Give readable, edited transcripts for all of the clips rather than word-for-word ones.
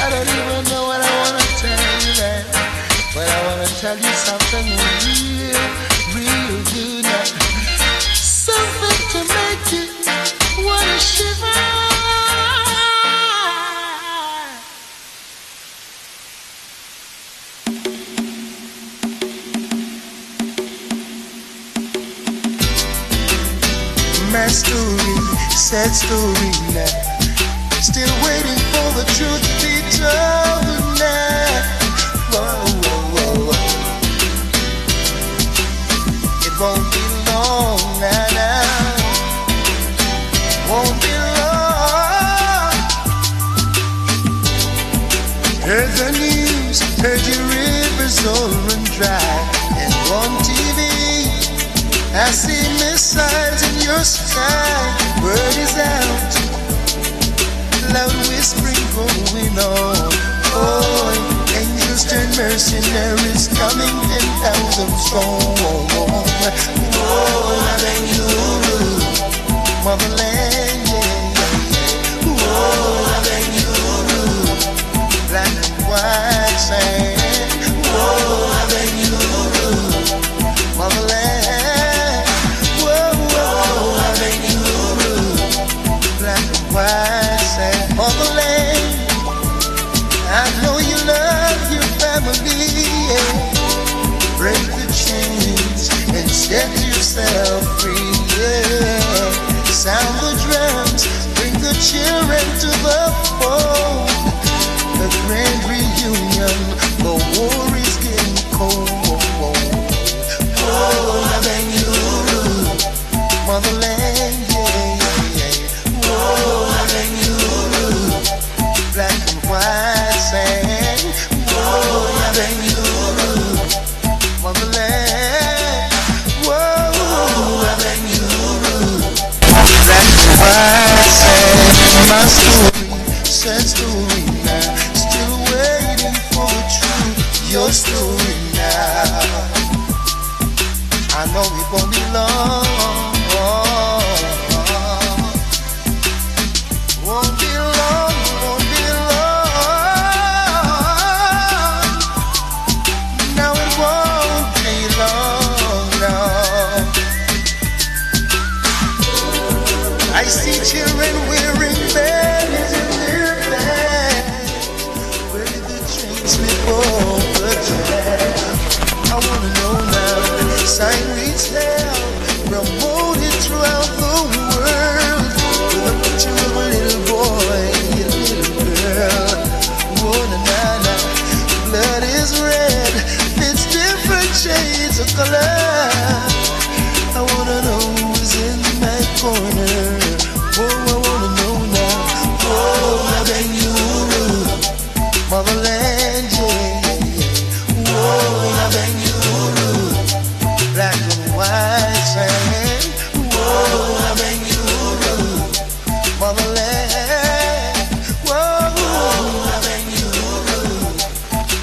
I don't even know what I wanna tell you that, but I wanna tell you something real, real good now. Something to make you wanna shiver. My story, sad story now. Still waiting for the truth to be told now. Whoa, whoa, whoa, whoa. It won't be long now, now. Won't be long. Heard the news, heard your rivers all run dry. And on TV, I see missiles in your sky. Word is out, loud whispering going on. Oh, angels turn mercenaries coming in thousands strong. Oh, loving you, motherland, yeah, yeah, yeah. Oh, loving you, black and white sand. Oh, loving you, motherland. Whoa, whoa, loving you, black and white sand. Motherland, I know you love your family, yeah. Break the chains and set yourself free, yeah. Sound the drums, bring the children to the fold. The grand reunion, the war is getting cold. Oh, loving you, motherland, yeah, yeah, yeah. Oh, loving you, black and white sand. Oh, loving you, motherland. Whoa, loving you, black and white sand. My story, sad story now. Still waiting for the truth, your story now. I know it won't be long. Won't be long, won't be long. No, it won't be long, no. I see children wearing bells in their bags. Where did the train slip over track? I wanna know now. Sign reads hell, promoted throughout the world, with a picture of a little boy and a little girl. Whoa, na na na. Blood is red, it's different shades of color. I wanna know who's in my corner. Whoa, I wanna know now. Whoa, loving you, motherland, yeah, yeah, yeah. Whoa, loving you, black and white sand. Whoa, loving you, motherland. Whoa, loving you,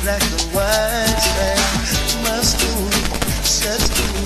black and white sand. My story, sad story.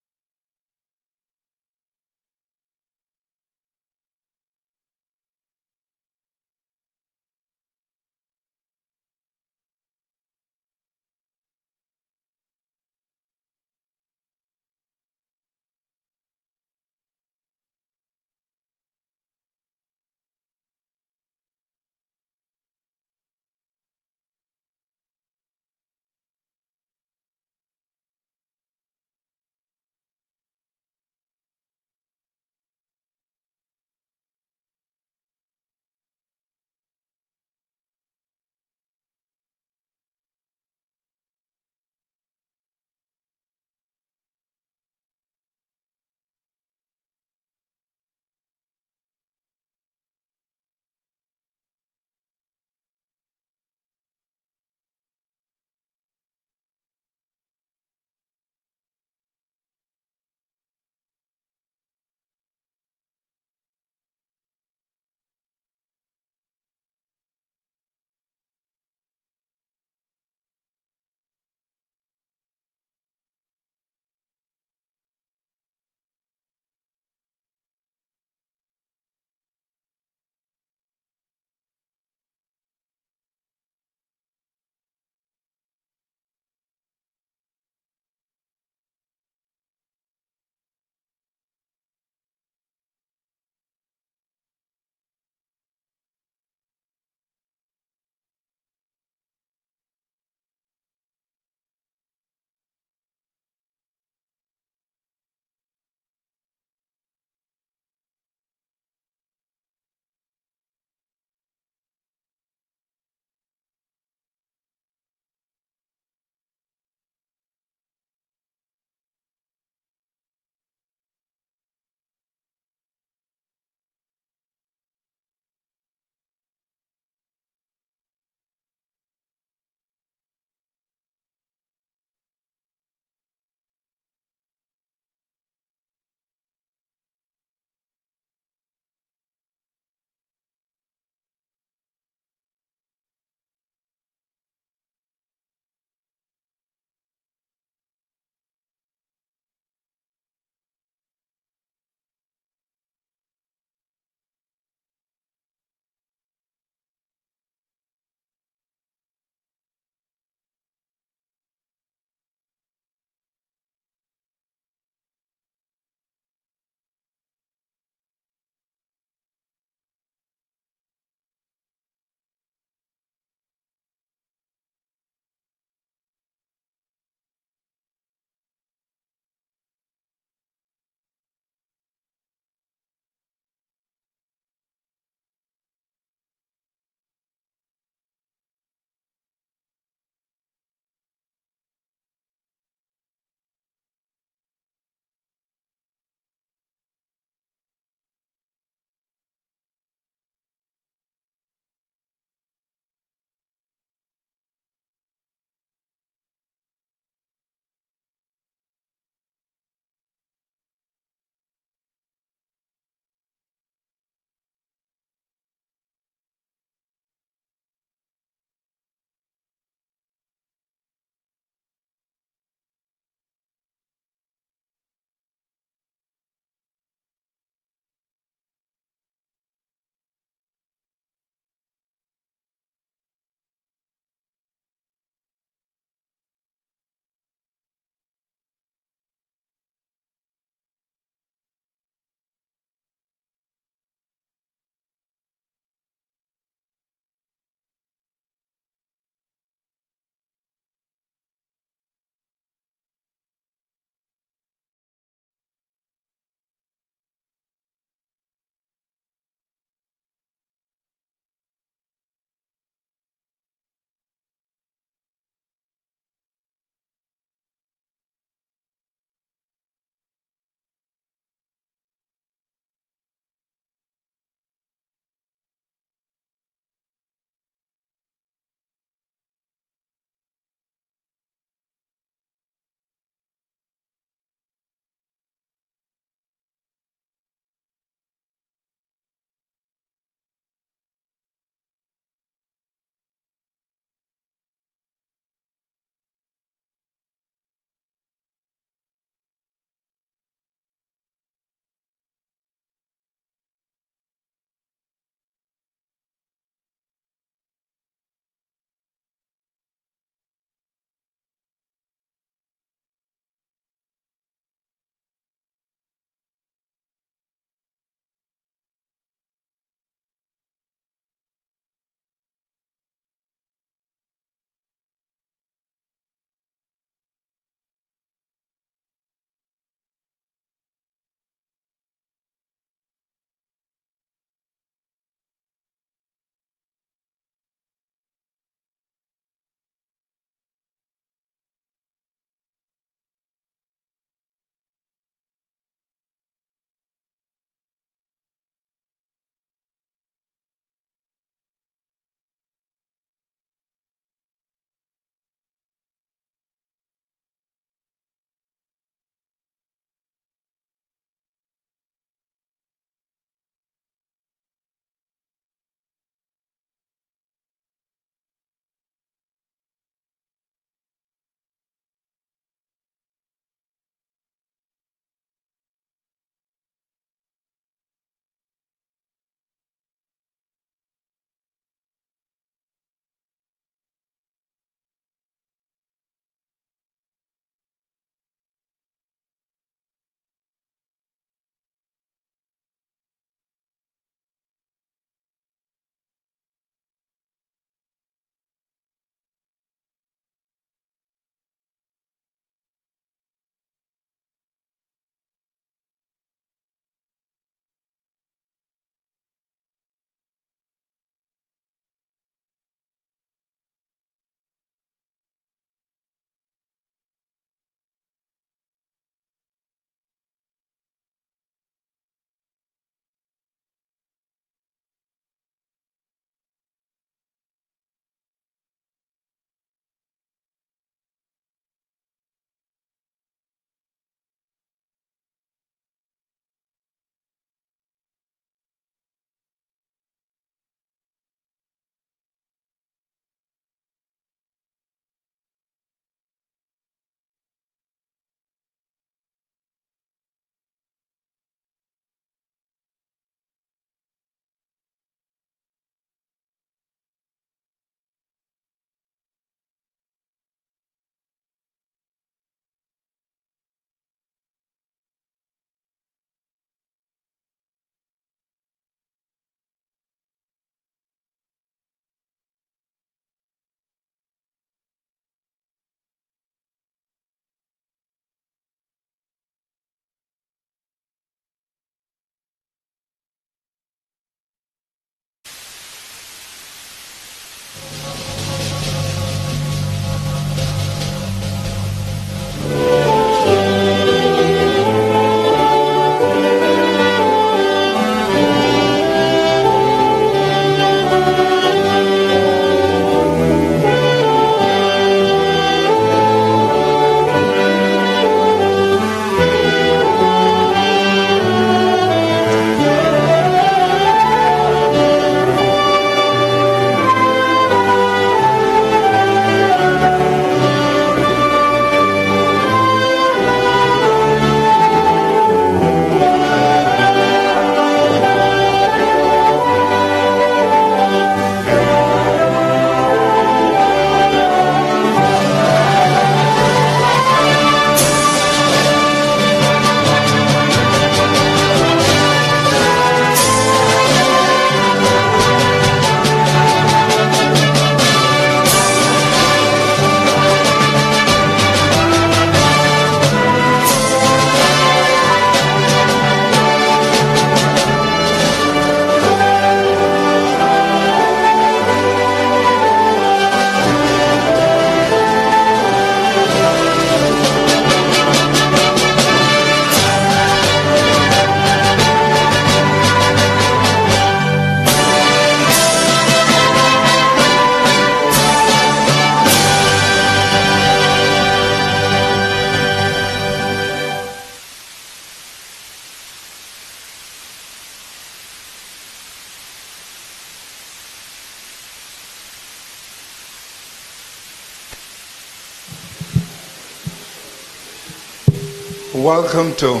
Welcome to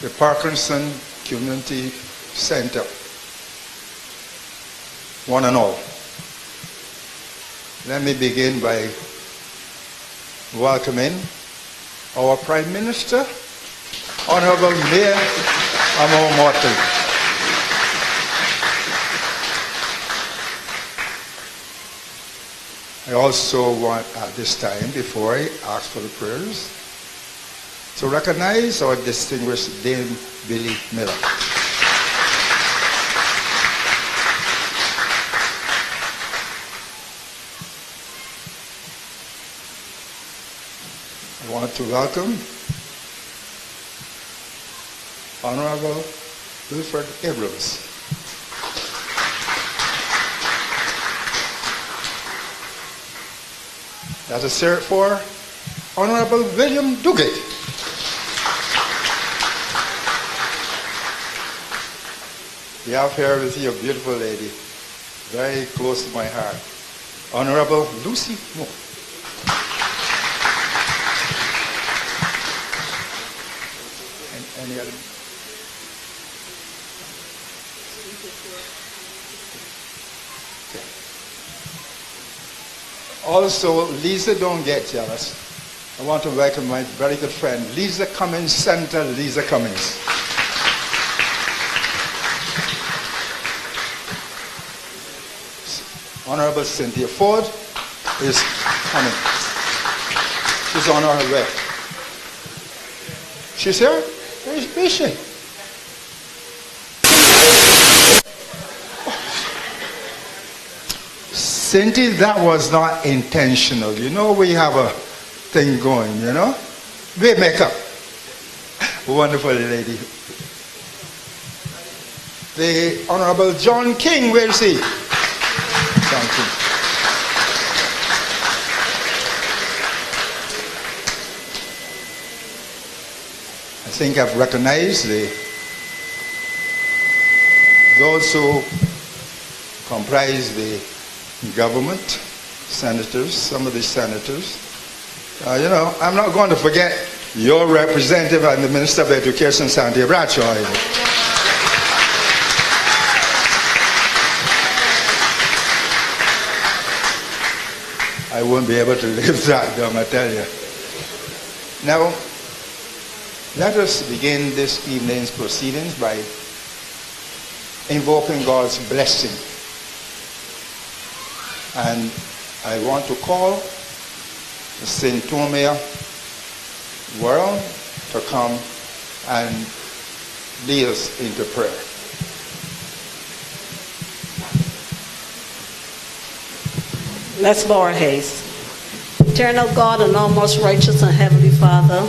the Parkinson Community Center, one and all. Let me begin by welcoming our Prime Minister, Honorable Mayor Amor Morton. I also want at this time, before I ask for the prayers, to recognize our distinguished Dame Billy Miller. I want to welcome Honorable Wilfred Abrams. That is served for Honorable William Duguay. We have here with you a beautiful lady, very close to my heart, Honorable Lucy Moore. Any other? Okay. Also, Lisa, don't get jealous. I want to welcome my very good friend, Lisa Cummins, Senator Lisa Cummins. Honorable Cynthia Ford is coming. She's on her way. She's here? Where is she? Cynthia, that was not intentional. You know, we have a thing going, you know? We make up. Wonderful lady. The Honorable John King, where is he? I think I've recognized those who comprise the government, senators, some of the senators. You know, I'm not going to forget your representative and the Minister of Education, Sandhya Bradshaw. I won't be able to live that down, I tell you. Now, let us begin this evening's proceedings by invoking God's blessing. And I want to call the St. Tomea world to come and lead us into prayer. Let's bow our heads. Eternal God and almost righteous and heavenly Father,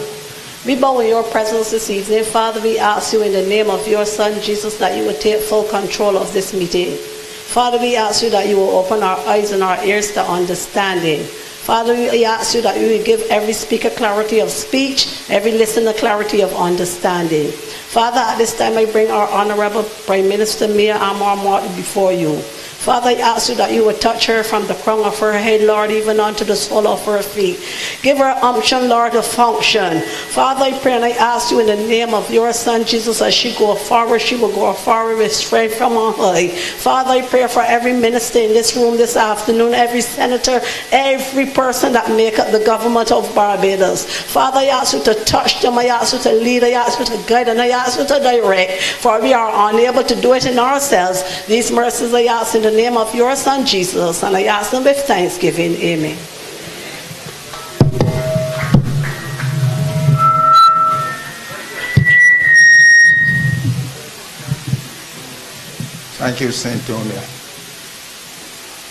we bow in your presence this evening. Father, we ask you in the name of your Son, Jesus, that you would take full control of this meeting. Father, we ask you that you will open our eyes and our ears to understanding. Father, we ask you that you will give every speaker clarity of speech, every listener clarity of understanding. Father, at this time I bring our Honorable Prime Minister, Mayor Amor Morton, before you. Father, I ask you that you would touch her from the crown of her head, Lord, even onto the sole of her feet. Give her unction, Lord, to function. Father, I pray and I ask you in the name of your Son, Jesus, as she go forward, she will go forward with strength from on high. Father, I pray for every minister in this room this afternoon, every senator, every person that make up the government of Barbados. Father, I ask you to touch them, I ask you to lead, I ask you to guide, and I ask you to direct, for we are unable to do it in ourselves. These mercies I ask in the name of your Son Jesus, and I ask them with thanksgiving. Amen. Thank you, St. Tomea.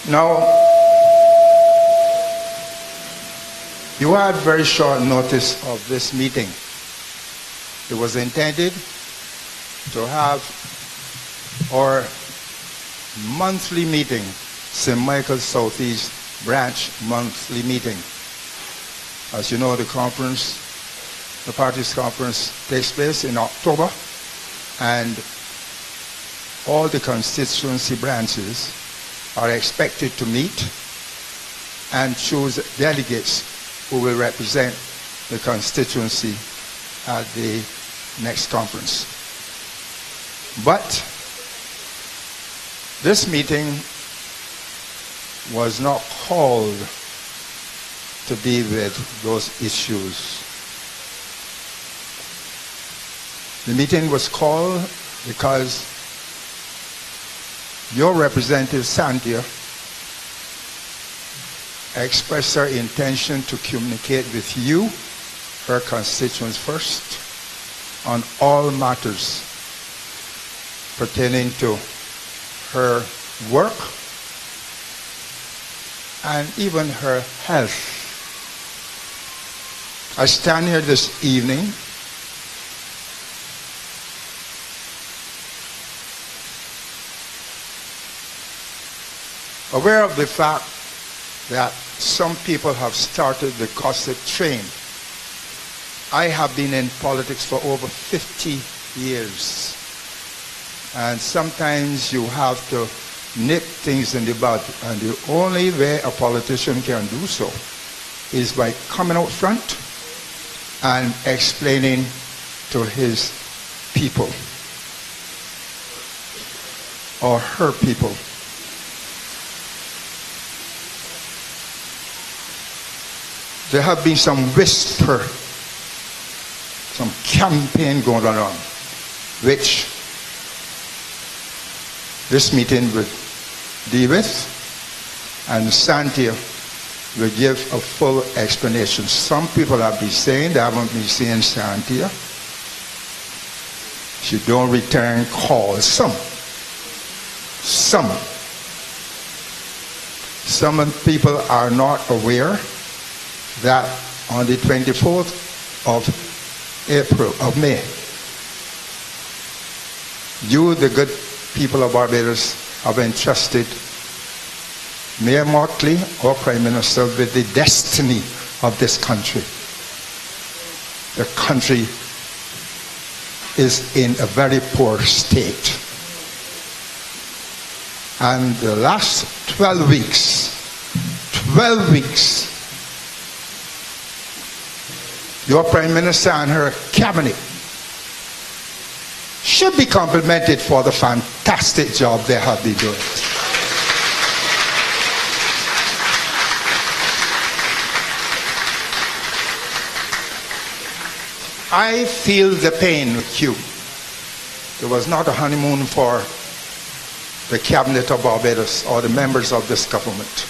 Now, you had very short notice of this meeting. It was intended to have our monthly meeting, St. Michael's Southeast Branch monthly meeting. As you know, the party's conference takes place in October, and all the constituency branches are expected to meet and choose delegates who will represent the constituency at the next conference. But this meeting was not called to deal with those issues. The meeting was called because your representative, Sandhya, expressed her intention to communicate with you, her constituents first, on all matters pertaining to her work and even her health. I stand here this evening aware of the fact that some people have started the gossip train. I have been in politics for over 50 years. And sometimes you have to nip things in the bud. And the only way a politician can do so is by coming out front and explaining to his people or her people. There have been some whisper, some campaign going on, which this meeting will deal with, and Sandhya will give a full explanation. Some people have been saying they haven't been seeing Sandhya. She don't return calls. Some people are not aware that on the 24th of May, you, the good people of Barbados, have entrusted Mayor Motley, our Prime Minister, with the destiny of this country. The country is in a very poor state. And the last 12 weeks, your Prime Minister and her cabinet should be complimented for the fantastic job they have been doing. I feel the pain with you. It was not a honeymoon for the cabinet of Barbados or the members of this government.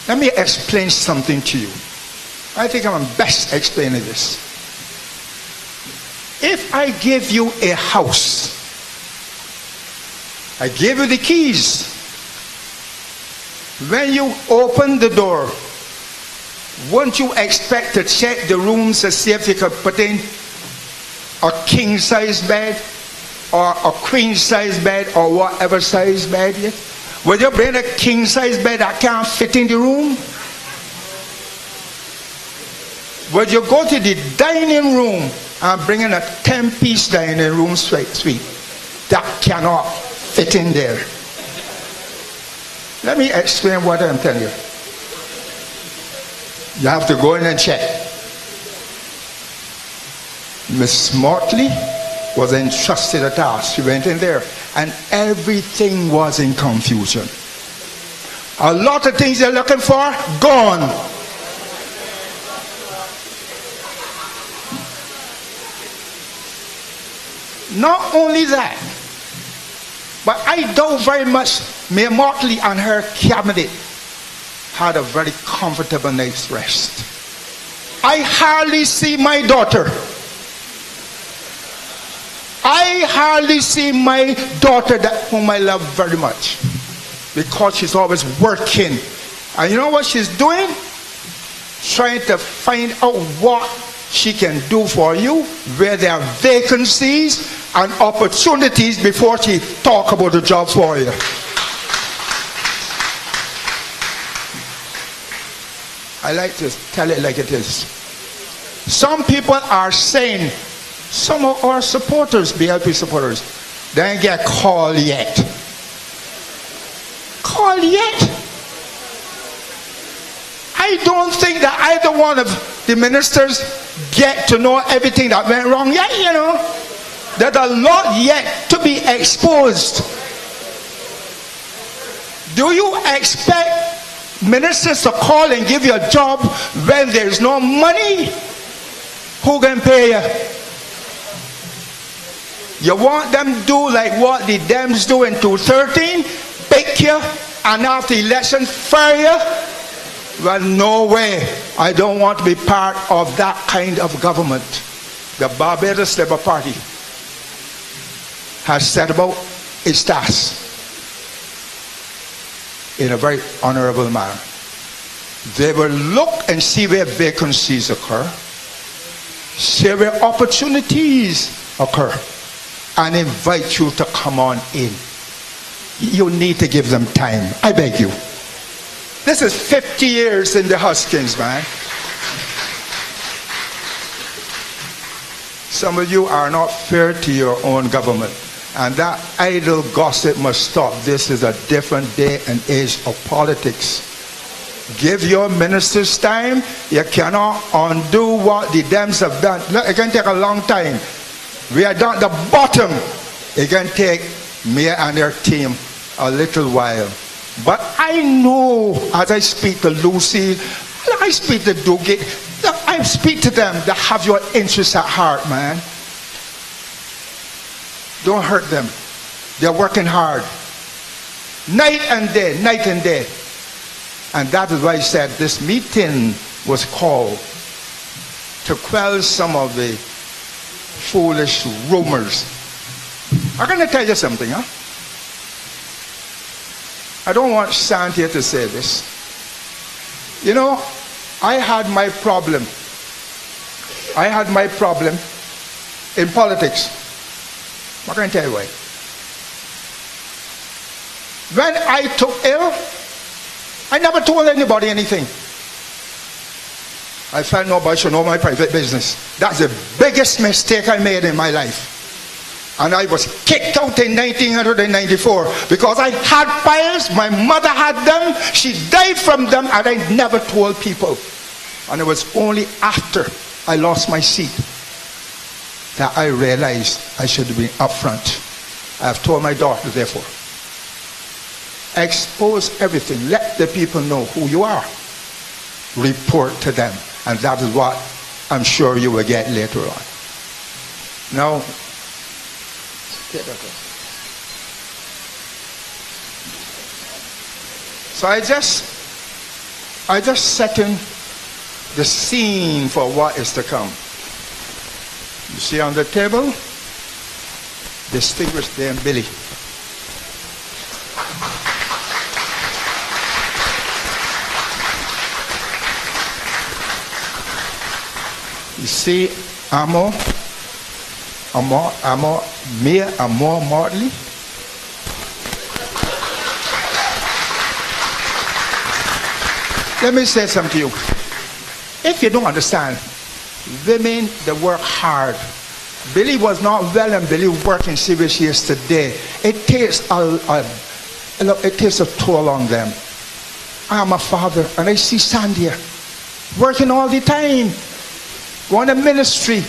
Let me explain something to you. I think I'm best explaining this. If I give you a house, I give you the keys. When you open the door, won't you expect to check the rooms to see if you could put in a king-size bed or a queen-size bed or whatever size bed? Would you bring a king-size bed that can't fit in the room? Would you go to the dining room and bring in a 10-piece dining room suite that cannot fit in there? Let me explain what I'm telling you. You have to go in and check. Miss Motley was entrusted a task. She went in there and everything was in confusion. A lot of things you're looking for, gone. Not only that, but I doubt very much Mayor Motley and her cabinet had a very comfortable night's rest. I hardly see my daughter. Whom I love very much, because she's always working. And you know what she's doing? Trying to find out what she can do for you, where there are vacancies and opportunities before she talk about the job for you. I like to tell it like it is. Some people are saying, some of our supporters, BLP supporters, they ain't get called yet. Called yet? I I don't think that either one of the ministers get to know everything that went wrong yet, you know. There's a lot yet to be exposed. Do you expect ministers to call and give you a job when there's no money? Who can pay you? You want them to do like what the Dems do in 2013? Pick you and after the election fire you? Well, no way. I don't want to be part of that kind of government. The Barbados Labour Party has set about its task in a very honorable manner. They will look and see where vacancies occur, see where opportunities occur, and invite you to come on in. You need to give them time. I beg you. This is 50 years in the Huskins, man. Some of you are not fair to your own government. And that idle gossip must stop. This is a different day and age of politics. Give your ministers time. You cannot undo what the Dems have done. Look, it can take a long time. We are down at the bottom. It can take me and their team a little while. But I know as I speak to Lucy, I speak to Dougie, I speak to them that have your interests at heart, man. Don't hurt them. They're working hard. Night and day, night and day. And that is why I said this meeting was called to quell some of the foolish rumors. I'm going to tell you something, huh? I don't want Sandhya to say this. You know, I had my problem. I had my problem in politics. I'm going to tell you why. When I took ill, I never told anybody anything. I felt nobody should know my private business. That's the biggest mistake I made in my life. And I was kicked out in 1994 because I had files, my mother had them, she died from them, and I never told people. And it was only after I lost my seat that I realized I should be upfront. I have told my daughter, therefore, expose everything. Let the people know who you are. Report to them. And that is what I'm sure you will get later on. Now, so I just setting the scene for what is to come. You see on the table, distinguished Dame Billy. You see Amo Mortley. Let me say something to you. If you don't understand, women, they work hard. Billy was not well and Billy working serious she is today. It takes a toll on them. I am a father and I see Sandhya working all the time. Going to ministry.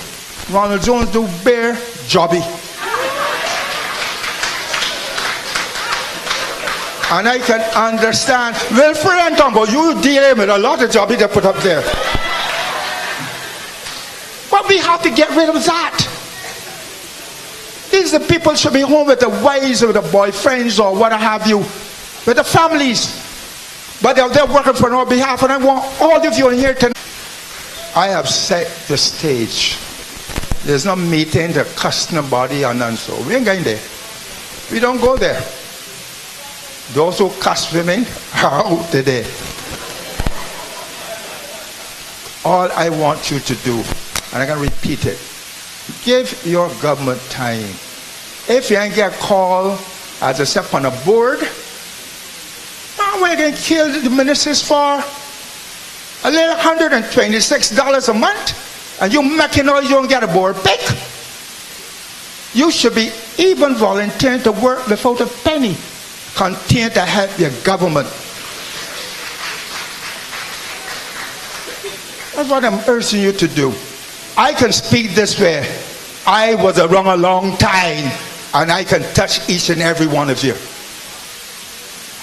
Ronald Jones do bare jobby. And I can understand. Well, friend Tombo, you deal with a lot of jobby they put up there. But we have to get rid of that. These the people should be home with the wives or the boyfriends or what have you, with the families. But they're working for our behalf, and I want all of you in here tonight. I have set the stage. There's no meeting to cuss nobody or none, so we ain't going there. We don't go there. Those who cuss women are out today. All I want you to do, and I'm going to repeat it, give your government time. If you ain't get called as a step on a board, what are you going to kill the ministers for? A little $126 a month? And you making all you don't get a board pick? You should be even volunteering to work without a penny. Continue to help your government. That's what I'm urging you to do. I can speak this way. I was around a long time, and I can touch each and every one of you.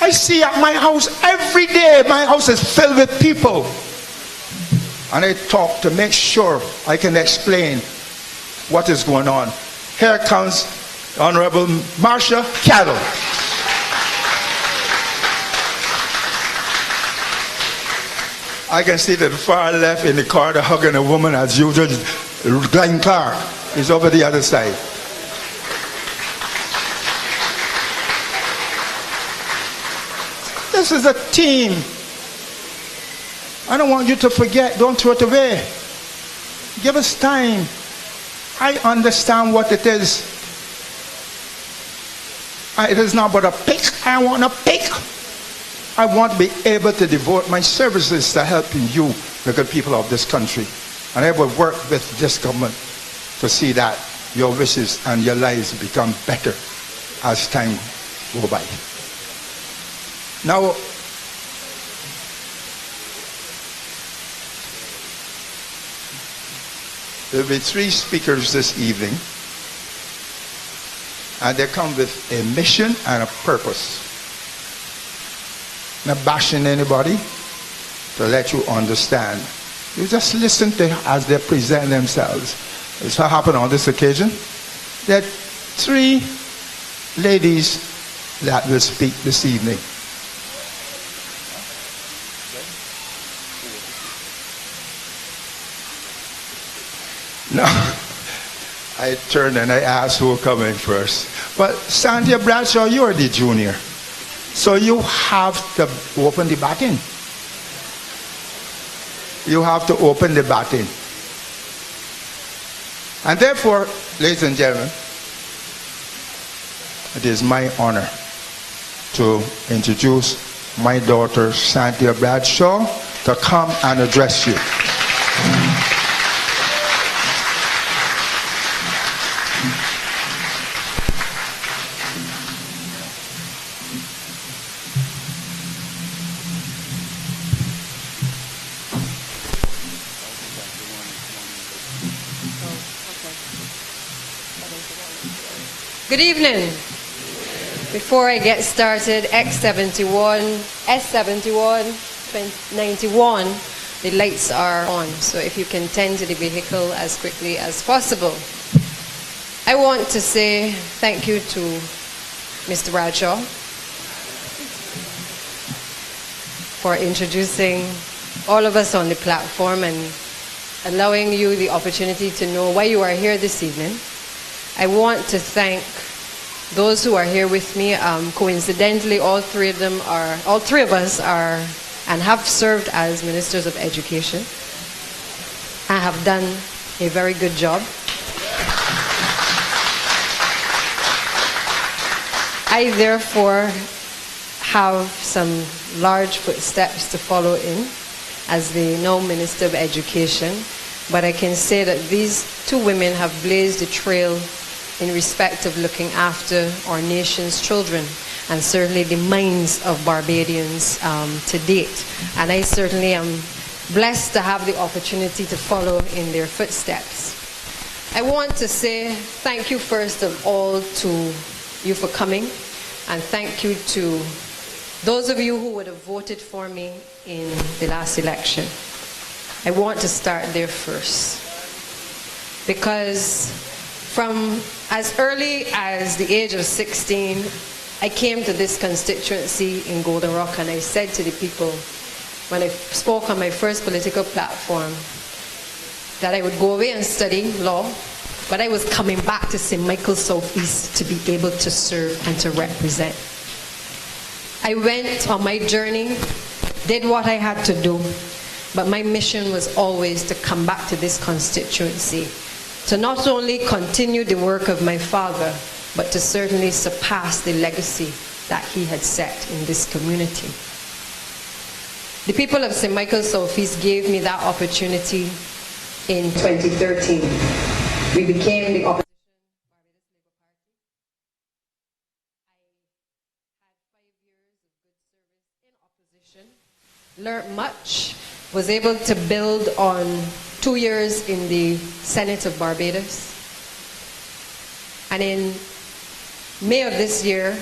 I see at my house every day, my house is filled with people. And I talk to make sure I can explain what is going on. Here comes Honorable Marcia Cattle. I can see to the far left in the corridor hugging a woman as usual. Glenn Clark is over the other side. This is a team. I don't want you to forget. Don't throw it away. Give us time. I understand what it is. It is not but a pick. I want a pick. I want to be able to devote my services to helping you, the good people of this country. And I will work with this government to see that your wishes and your lives become better as time goes by. Now, there will be 3 speakers this evening, and they come with a mission and a purpose. Not bashing anybody, to let you understand. You just listen to as they present themselves. It's what happened on this occasion. There are 3 ladies that will speak this evening. Now, I turned and I asked who will come in first. But Sandhya Bradshaw, you are the junior. So you have to open the baton. You have to open the baton. And therefore, ladies and gentlemen, it is my honor to introduce my daughter, Sandhya Bradshaw, to come and address you. Good evening. Before I get started, X71, S71, 91, the lights are on. So if you can tend to the vehicle as quickly as possible. I want to say thank you to Mr. Bradshaw for introducing all of us on the platform and allowing you the opportunity to know why you are here this evening. I want to thank those who are here with me. Coincidentally, all three of us are and have served as ministers of education. I have done a very good job. I therefore have some large footsteps to follow in as the now Minister of Education. But I can say that these 2 women have blazed a trail in respect of looking after our nation's children and certainly the minds of Barbadians to date. And I certainly am blessed to have the opportunity to follow in their footsteps. I want to say thank you first of all to you for coming, and thank you to those of you who would have voted for me in the last election. I want to start there first, because from as early as the age of 16, I came to this constituency in Golden Rock, and I said to the people when I spoke on my first political platform that I would go away and study law, but I was coming back to St. Michael's Southeast to be able to serve and to represent. I went on my journey, did what I had to do, but my mission was always to come back to this constituency, to not only continue the work of my father, but to certainly surpass the legacy that he had set in this community. The people of St. Michael's Southeast gave me that opportunity in 2013. We became the opposition. I had 5 years of good service in opposition, learned much, was able to build on 2 years in the Senate of Barbados. And in May of this year,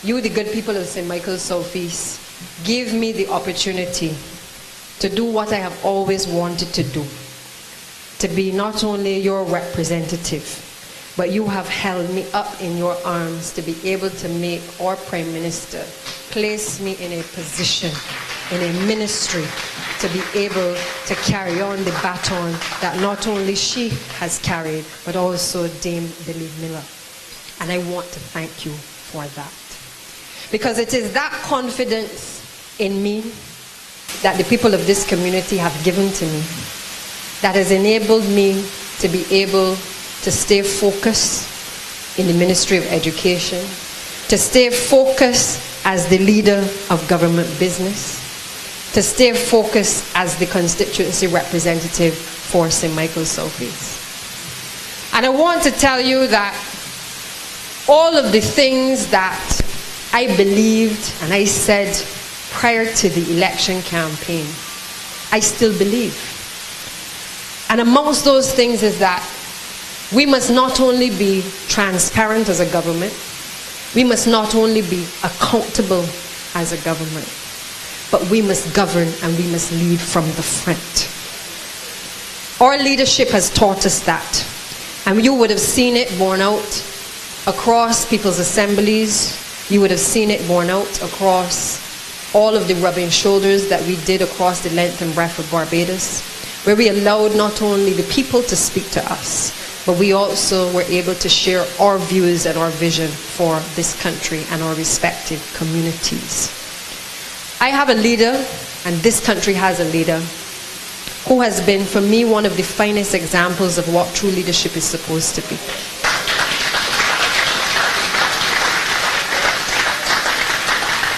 you, the good people of St. Michael's Southeast, gave me the opportunity to do what I have always wanted to do, to be not only your representative, but you have held me up in your arms to be able to make our Prime Minister place me in a position, in a ministry, to be able to carry on the baton that not only she has carried, but also Dame Billy Miller. And I want to thank you for that. Because it is that confidence in me that the people of this community have given to me that has enabled me to be able to stay focused in the Ministry of Education, to stay focused as the leader of government business, to stay focused as the constituency representative for St. Michael's Southeast. And I want to tell you that all of the things that I believed and I said prior to the election campaign, I still believe. And amongst those things is that we must not only be transparent as a government, we must not only be accountable as a government, but we must govern and we must lead from the front. Our leadership has taught us that, and you would have seen it borne out across people's assemblies. You would have seen it borne out across all of the rubbing shoulders that we did across the length and breadth of Barbados, where we allowed not only the people to speak to us, but we also were able to share our views and our vision for this country and our respective communities. I have a leader, and this country has a leader, who has been, for me, one of the finest examples of what true leadership is supposed to be.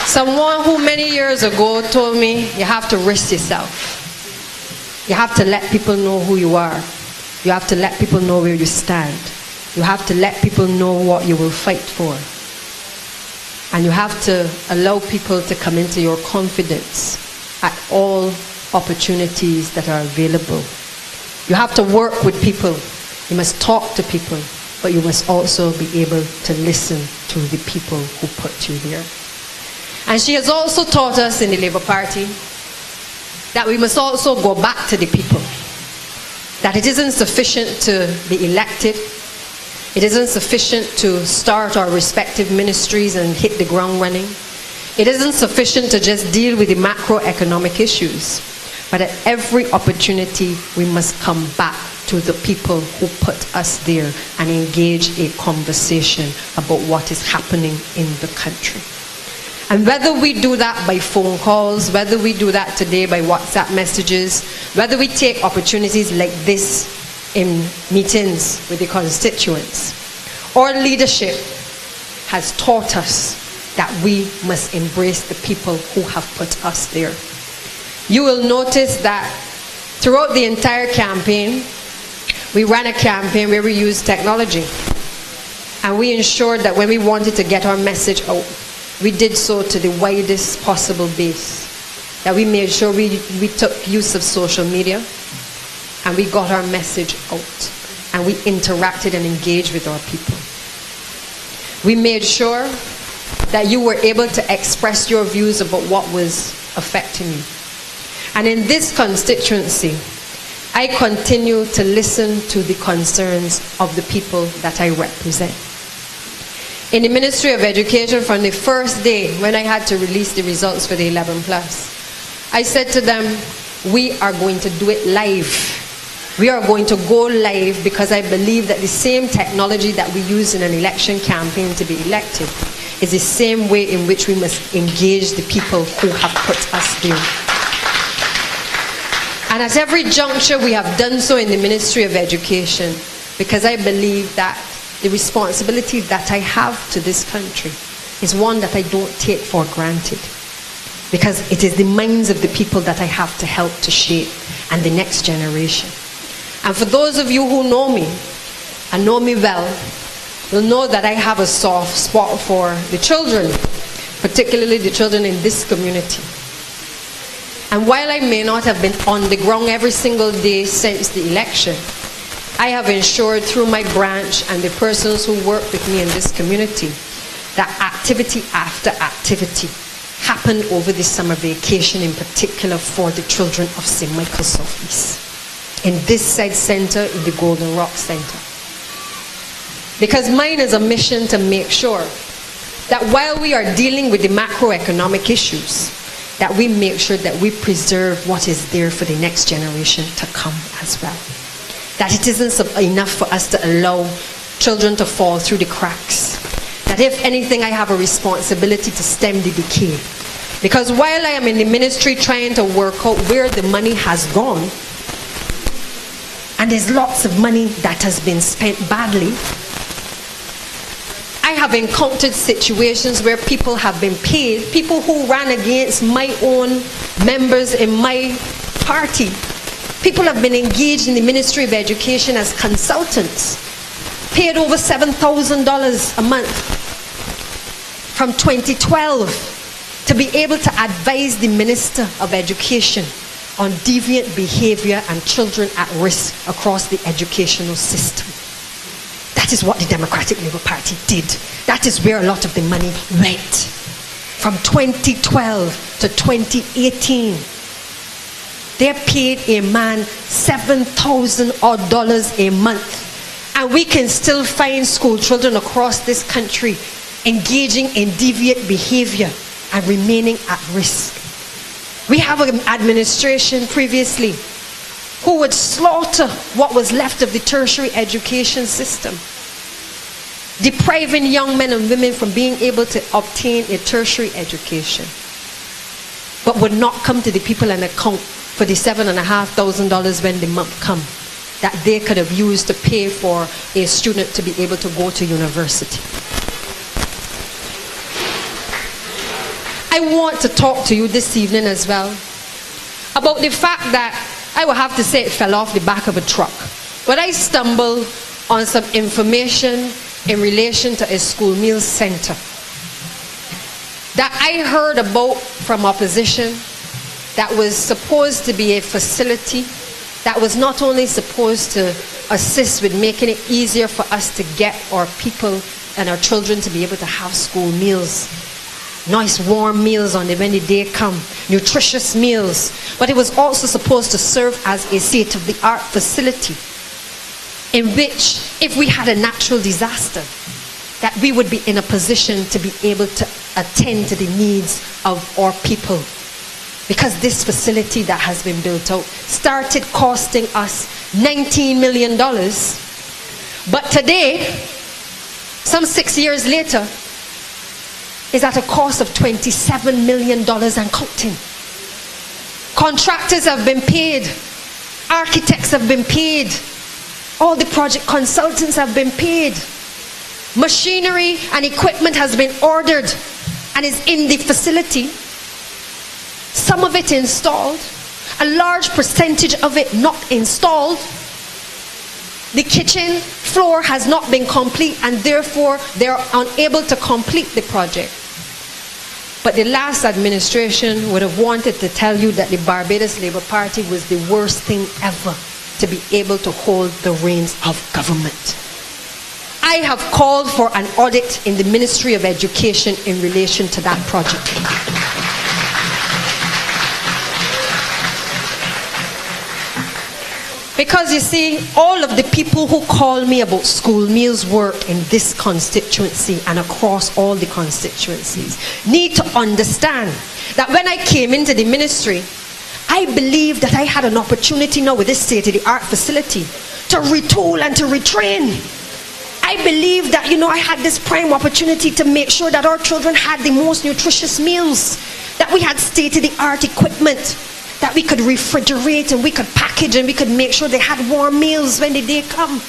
Someone who many years ago told me, you have to risk yourself. You have to let people know who you are. You have to let people know where you stand. You have to let people know what you will fight for. And you have to allow people to come into your confidence at all opportunities that are available. You have to work with people. You must talk to people, but you must also be able to listen to the people who put you there. And she has also taught us in the Labour Party that we must also go back to the people. That it isn't sufficient to be elected. It isn't sufficient to start our respective ministries and hit the ground running. It isn't sufficient to just deal with the macroeconomic issues. But at every opportunity, we must come back to the people who put us there and engage a conversation about what is happening in the country. And whether we do that by phone calls, whether we do that today by WhatsApp messages, whether we take opportunities like this in meetings with the constituents, our leadership has taught us that we must embrace the people who have put us there. You will notice that throughout the entire campaign, we ran a campaign where we used technology. And we ensured that when we wanted to get our message out, we did so to the widest possible base. That we made sure we took use of social media and we got our message out and we interacted and engaged with our people. We made sure that you were able to express your views about what was affecting you. And in this constituency, I continue to listen to the concerns of the people that I represent. In the Ministry of Education, from the first day when I had to release the results for the 11+, I said to them, we are going to do it live. We are going to go live because I believe that the same technology that we use in an election campaign to be elected is the same way in which we must engage the people who have put us there. And at every juncture we have done so in the Ministry of Education because I believe that the responsibility that I have to this country is one that I don't take for granted because it is the minds of the people that I have to help to shape and the next generation. And for those of you who know me and know me well, will know that I have a soft spot for the children, particularly the children in this community. And while I may not have been on the ground every single day since the election, I have ensured through my branch and the persons who work with me in this community that activity after activity happened over the summer vacation, in particular for the children of St. Michael's Southeast, in this said center, in the Golden Rock Center. Because mine is a mission to make sure that while we are dealing with the macroeconomic issues, that we make sure that we preserve what is there for the next generation to come as well. That it isn't enough for us to allow children to fall through the cracks. That if anything, I have a responsibility to stem the decay. Because while I am in the ministry trying to work out where the money has gone, and there's lots of money that has been spent badly, I have encountered situations where people have been paid, people who ran against my own members in my party. People have been engaged in the Ministry of Education as consultants, paid over $7,000 a month from 2012 to be able to advise the Minister of Education on deviant behavior and children at risk across the educational system. That is what the Democratic Labour Party did. That is where a lot of the money went. From 2012 to 2018, they paid a man $7,000 a month. And we can still find school children across this country engaging in deviant behavior and remaining at risk. We have an administration previously who would slaughter what was left of the tertiary education system, depriving young men and women from being able to obtain a tertiary education, but would not come to the people and account for the $7,500 when the month come that they could have used to pay for a student to be able to go to university. I want to talk to you this evening as well about the fact that I will have to say it fell off the back of a truck, but I stumbled on some information in relation to a school meals center that I heard about from opposition, that was supposed to be a facility that was not only supposed to assist with making it easier for us to get our people and our children to be able to have school meals, nice warm meals on it when the day come, nutritious meals, but it was also supposed to serve as a state-of-the-art facility in which, if we had a natural disaster, that we would be in a position to be able to attend to the needs of our people. Because this facility that has been built out started costing us $19 million, but today, some 6 years later, is at a cost of $27 million and counting. Contractors have been paid, architects have been paid, all the project consultants have been paid, machinery and equipment has been ordered and is in the facility. Some of it installed, a large percentage of it not installed. The kitchen floor has not been complete, and therefore they're unable to complete the project. But the last administration would have wanted to tell you that the Barbados Labour Party was the worst thing ever to be able to hold the reins of government. I have called for an audit in the Ministry of Education in relation to that project. Because you see, all of the people who call me about school meals work in this constituency and across all the constituencies need to understand that when I came into the ministry, I believed that I had an opportunity now with this state-of-the-art facility to retool and to retrain. I believed that, I had this prime opportunity to make sure that our children had the most nutritious meals, that we had state-of-the-art equipment, that we could refrigerate and we could package and we could make sure they had warm meals when the day come.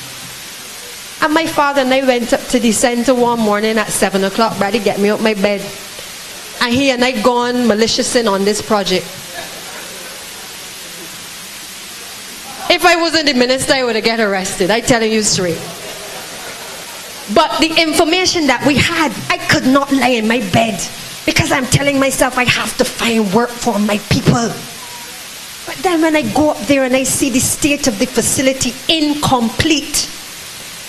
And my father and I went up to the center one morning at 7 o'clock, Brady get me out my bed. And he and I gone maliciously on this project. If I wasn't the minister, I would have get arrested. I'm telling you straight. But the information that we had, I could not lie in my bed because I'm telling myself I have to find work for my people. then when I go up there and I see the state of the facility incomplete,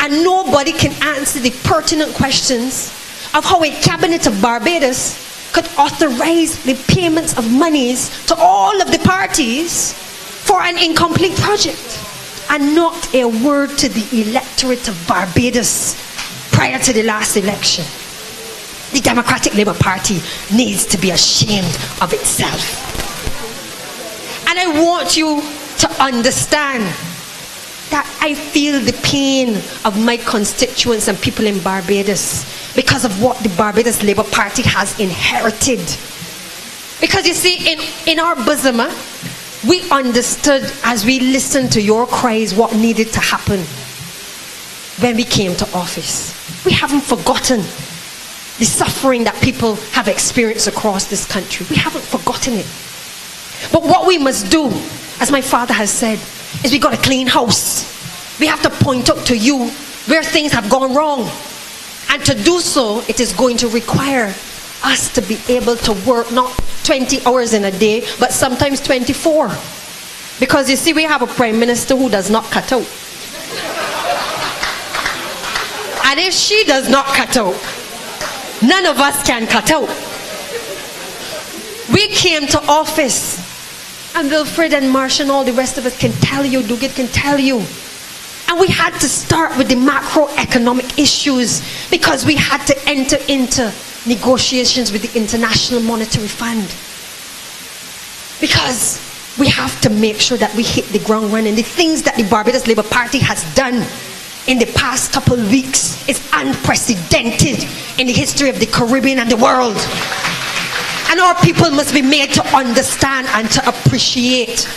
and nobody can answer the pertinent questions of how a cabinet of Barbados could authorize the payments of monies to all of the parties for an incomplete project, and not a word to the electorate of Barbados prior to the last election. The Democratic Labour Party needs to be ashamed of itself. And I want you to understand that I feel the pain of my constituents and people in Barbados because of what the Barbados Labour Party has inherited. Because you see, in our bosom, we understood as we listened to your cries what needed to happen when we came to office. We haven't forgotten the suffering that people have experienced across this country. We haven't forgotten it. But what we must do, as my father has said, is we got to clean house. We have to point out to you where things have gone wrong. And to do so, it is going to require us to be able to work not 20 hours in a day, but sometimes 24. Because you see, we have a prime minister who does not cut out. And if she does not cut out, none of us can cut out. We came to office, and Wilfred and Marsh and all the rest of us can tell you, Duguid can tell you. And we had to start with the macroeconomic issues because we had to enter into negotiations with the International Monetary Fund. Because we have to make sure that we hit the ground running. The things that the Barbados Labour Party has done in the past couple of weeks is unprecedented in the history of the Caribbean and the world. And our people must be made to understand and to appreciate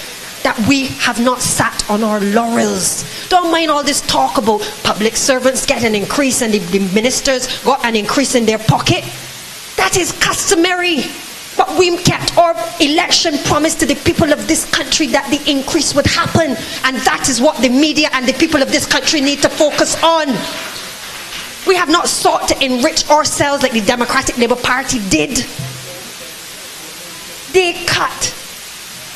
that we have not sat on our laurels. Don't mind all this talk about public servants get an increase and the ministers got an increase in their pocket. That is customary. But we kept our election promise to the people of this country that the increase would happen. And that is what the media and the people of this country need to focus on. We have not sought to enrich ourselves like the Democratic Labour Party did. They cut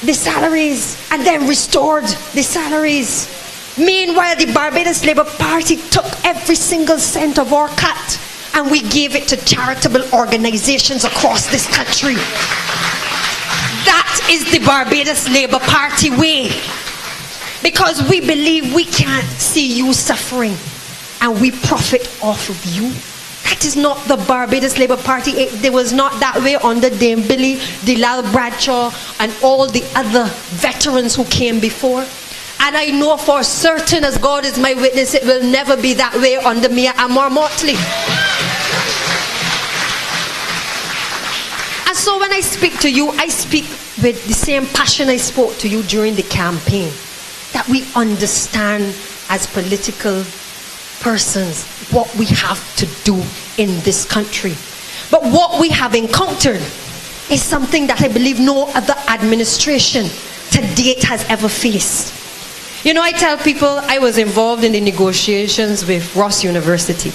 the salaries and then restored the salaries. Meanwhile, the Barbados Labour Party took every single cent of our cut and we gave it to charitable organizations across this country. That is the Barbados Labour Party way. Because we believe we can't see you suffering and we profit off of you. That is not the Barbados Labour Party. It was not that way under Dame Billy, Sandhya Bradshaw, and all the other veterans who came before. And I know for certain, as God is my witness, it will never be that way under Mia Amor Motley. And so when I speak to you, I speak with the same passion I spoke to you during the campaign. That we understand as political persons what we have to do in this country. But what we have encountered is something that I believe no other administration to date has ever faced. You know, I tell people I was involved in the negotiations with Ross University.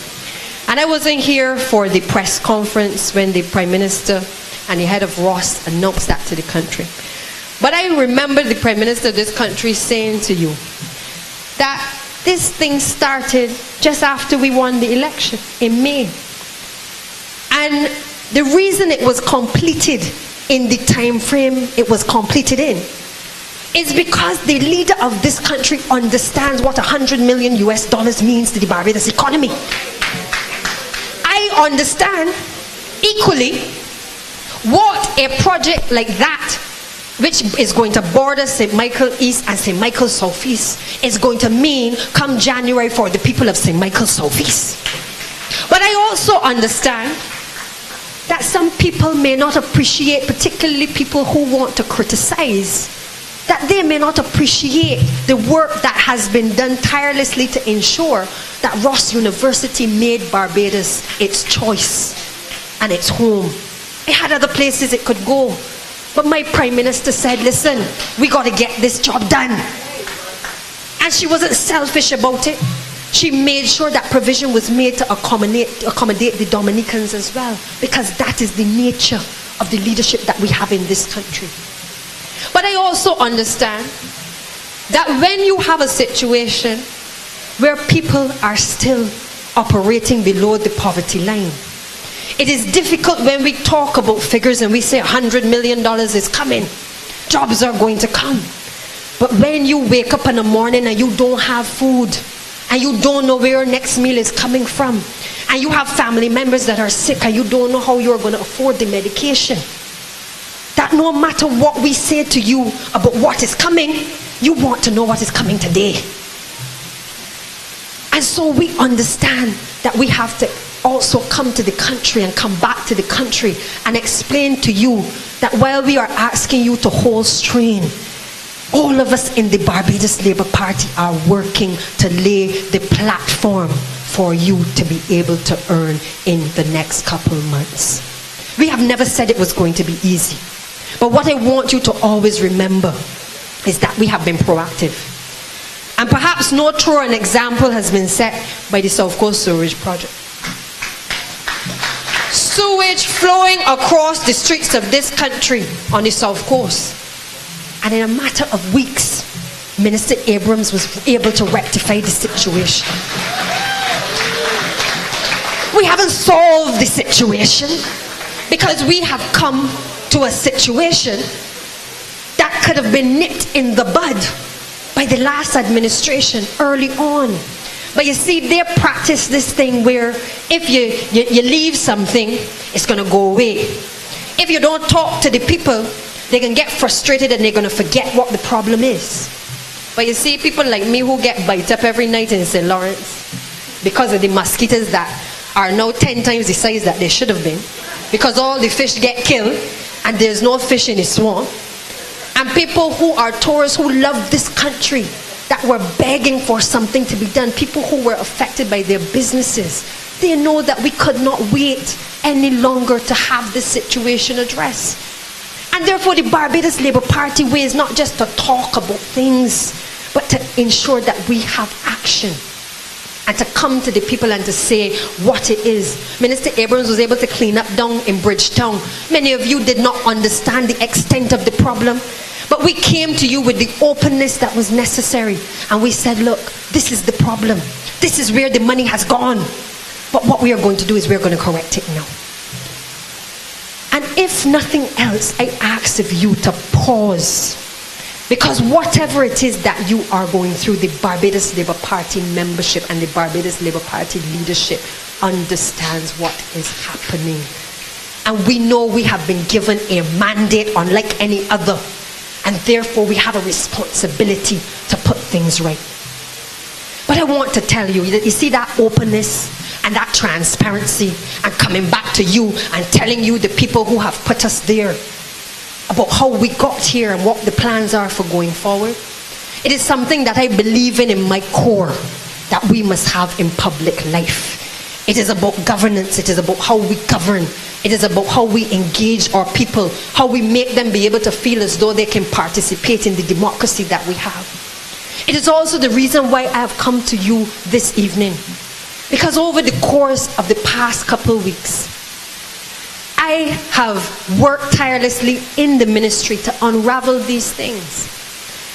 And I wasn't here for the press conference when the Prime Minister and the head of Ross announced that to the country. But I remember the Prime Minister of this country saying to you that this thing started just after we won the election in May. And the reason it was completed in the time frame it was completed in is because the leader of this country understands what $100 million means to the Barbados economy. I understand equally what a project like that, which is going to border St. Michael East and St. Michael South East, is going to mean come January for the people of St. Michael South East. But I also understand that some people may not appreciate, particularly people who want to criticize, that they may not appreciate the work that has been done tirelessly to ensure that Ross University made Barbados its choice and its home. It had other places it could go. But my Prime Minister said, listen, we got to get this job done. And she wasn't selfish about it. She made sure that provision was made to accommodate the Dominicans as well. Because that is the nature of the leadership that we have in this country. But I also understand that when you have a situation where people are still operating below the poverty line, it is difficult when we talk about figures and we say $100 million is coming, jobs are going to come. But when you wake up in the morning and you don't have food, and you don't know where your next meal is coming from, and you have family members that are sick and you don't know how you're going to afford the medication, that no matter what we say to you about what is coming, you want to know what is coming today. And so we understand that we have to also come to the country and come back to the country and explain to you that while we are asking you to hold strain, all of us in the Barbados Labour Party are working to lay the platform for you to be able to earn in the next couple months. We have never said it was going to be easy. But what I want you to always remember is that we have been proactive. And perhaps no truer an example has been set by the South Coast Sewerage Project. Sewage flowing across the streets of this country on the South Coast. And in a matter of weeks, Minister Abrams was able to rectify the situation. We haven't solved the situation because we have come to a situation that could have been nipped in the bud by the last administration early on. But you see, they practice this thing where if you leave something, it's going to go away. If you don't talk to the people, they can get frustrated and they're going to forget what the problem is. But you see, people like me who get bite up every night in St. Lawrence because of the mosquitoes that are now 10 times the size that they should have been, because all the fish get killed and there's no fish in the swamp. And people who are tourists who love this country, that were begging for something to be done, people who were affected by their businesses, they know that we could not wait any longer to have this situation addressed. And therefore the Barbados Labour Party way is not just to talk about things, but to ensure that we have action. And to come to the people and to say what it is. Minister Abrams was able to clean up down in Bridgetown. Many of you did not understand the extent of the problem. But we came to you with the openness that was necessary. And we said, look, this is the problem. This is where the money has gone. But what we are going to do is we're going to correct it now. And if nothing else, I ask of you to pause. Because whatever it is that you are going through, the Barbados Labour Party membership and the Barbados Labour Party leadership understands what is happening. And we know we have been given a mandate unlike any other. And therefore we have a responsibility to put things right. But I want to tell you that you see that openness and that transparency and coming back to you and telling you the people who have put us there about how we got here and what the plans are for going forward. It is something that I believe in my core that we must have in public life. It is about governance. It is about how we govern. It is about how we engage our people, how we make them be able to feel as though they can participate in the democracy that we have. It is also the reason why I have come to you this evening. Because over the course of the past couple of weeks, I have worked tirelessly in the ministry to unravel these things.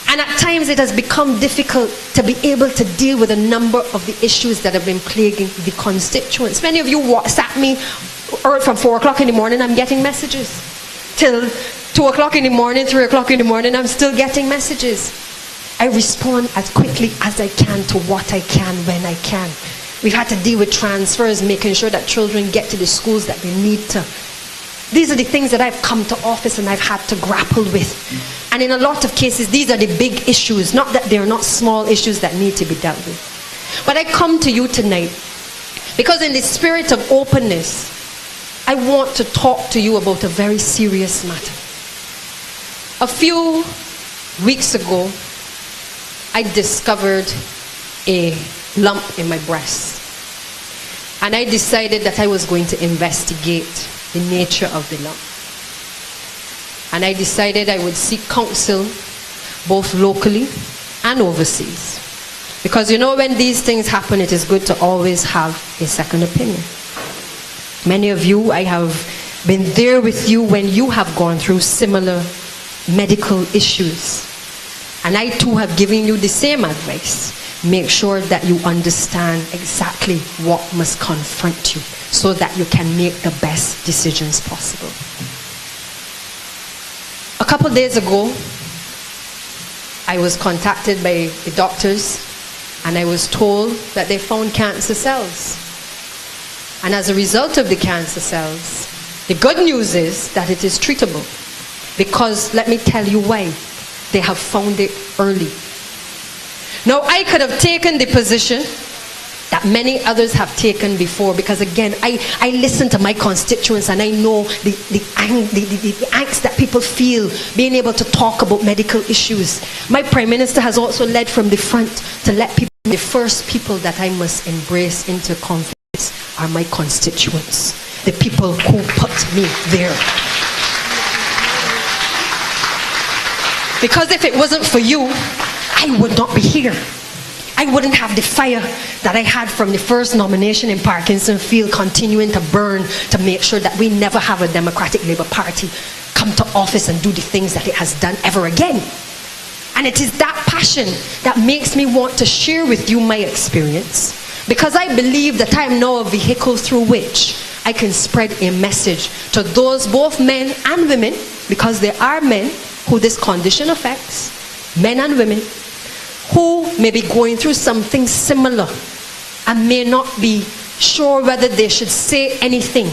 And at times it has become difficult to be able to deal with a number of the issues that have been plaguing the constituents. Many of you WhatsApp me from 4 o'clock in the morning, I'm getting messages. Till 2 o'clock in the morning, 3 o'clock in the morning, I'm still getting messages. I respond as quickly as I can to what I can when I can. We've had to deal with transfers, making sure that children get to the schools that they need to. These are the things that I've come to office and I've had to grapple with. And in a lot of cases, these are the big issues, not that they're not small issues that need to be dealt with. But I come to you tonight because in the spirit of openness, I want to talk to you about a very serious matter. A few weeks ago, I discovered a lump in my breast. And I decided that I was going to investigate the nature of the lump. And I decided I would seek counsel both locally and overseas. Because you know, when these things happen, it is good to always have a second opinion. Many of you, I have been there with you when you have gone through similar medical issues. And I too have given you the same advice. Make sure that you understand exactly what must confront you so that you can make the best decisions possible. A couple days ago, I was contacted by the doctors and I was told that they found cancer cells. And as a result of the cancer cells, the good news is that it is treatable. Because let me tell you why. They have found it early. Now, I could have taken the position that many others have taken before, because again, I listen to my constituents and I know the angst that people feel being able to talk about medical issues. My Prime Minister has also led from the front to let people know the first people that I must embrace into confidence are my constituents, the people who put me there. Because if it wasn't for you, I would not be here. I wouldn't have the fire that I had from the first nomination in Parkinson field continuing to burn to make sure that we never have a Democratic Labour Party come to office and do the things that it has done ever again. And it is that passion that makes me want to share with you my experience, because I believe that I am now a vehicle through which I can spread a message to those, both men and women, because there are men who this condition affects, men and women, who may be going through something similar and may not be sure whether they should say anything.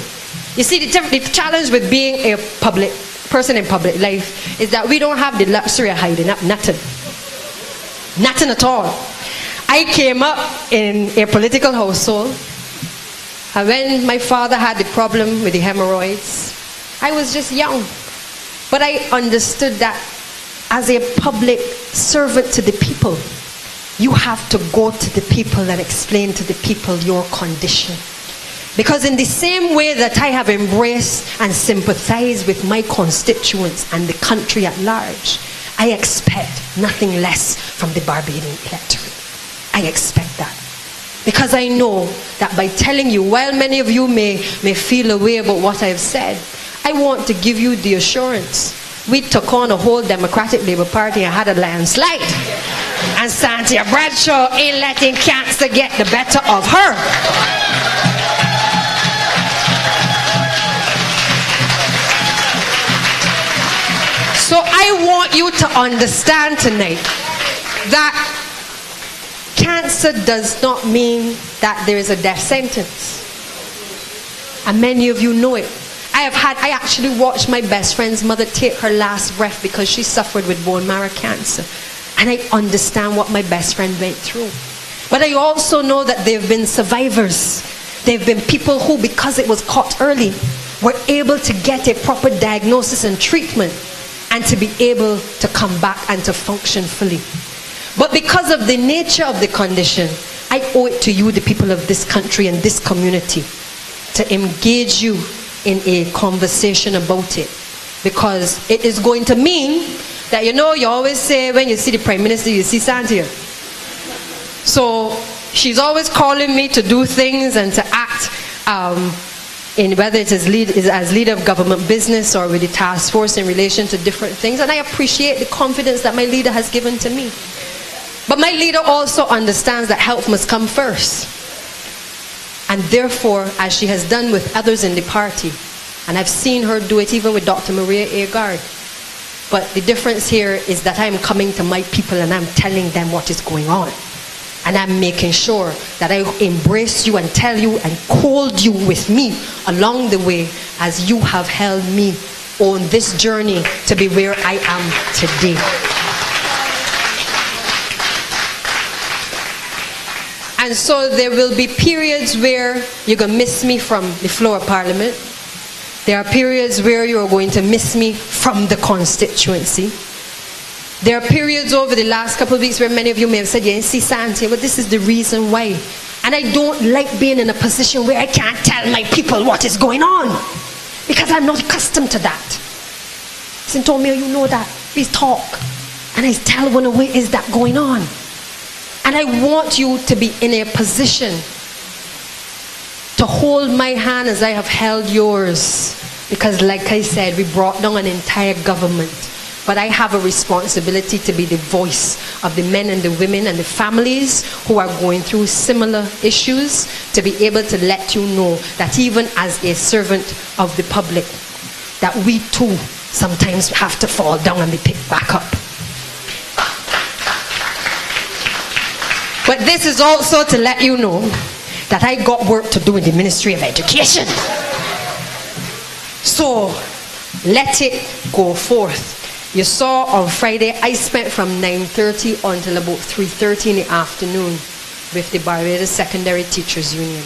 You see, the challenge with being a public person in public life is that we don't have the luxury of hiding up nothing. Nothing at all. I came up in a political household, and when my father had the problem with the hemorrhoids, I was just young. But I understood that as a public servant to the people, you have to go to the people and explain to the people your condition. Because in the same way that I have embraced and sympathized with my constituents and the country at large, I expect nothing less from the Barbadian electorate. I expect that. Because I know that by telling you, while many of you may feel a way about what I've said, I want to give you the assurance. We took on a whole Democratic Labour Party and had a landslide. And Sandhya Bradshaw ain't letting cancer get the better of her. So I want you to understand tonight that cancer does not mean that there is a death sentence. And many of you know it. I actually watched my best friend's mother take her last breath because she suffered with bone marrow cancer. And I understand what my best friend went through. But I also know that there have been survivors. There have been people who, because it was caught early, were able to get a proper diagnosis and treatment and to be able to come back and to function fully. But because of the nature of the condition, I owe it to you, the people of this country and this community, to engage you in a conversation about it, because it is going to mean that, you know, you always say when you see the Prime Minister, you see Sandhya. So she's always calling me to do things and to act in whether it is as leader of government business or with the task force in relation to different things, and I appreciate the confidence that my leader has given to me. But my leader also understands that health must come first. And therefore, as she has done with others in the party, and I've seen her do it even with Dr. Maria Agard, but the difference here is that I'm coming to my people and I'm telling them what is going on. And I'm making sure that I embrace you and tell you and hold you with me along the way as you have held me on this journey to be where I am today. And so there will be periods where you're going to miss me from the floor of Parliament. There are periods where you're going to miss me from the constituency. There are periods over the last couple of weeks where many of you may have said, you didn't see Sandhya, but this is the reason why. And I don't like being in a position where I can't tell my people what is going on, because I'm not accustomed to that. St. Tomeo, you know that. Please talk. And I tell one away, is that going on? And I want you to be in a position to hold my hand as I have held yours. Because like I said, we brought down an entire government. but I have a responsibility to be the voice of the men and the women and the families who are going through similar issues, to be able to let you know that even as a servant of the public, that we too sometimes have to fall down and be picked back up. But this is also to let you know that I got work to do in the Ministry of Education. So let it go forth. You saw on Friday, I spent from 9:30 until about 3:30 in the afternoon with the Barbados Secondary Teachers Union.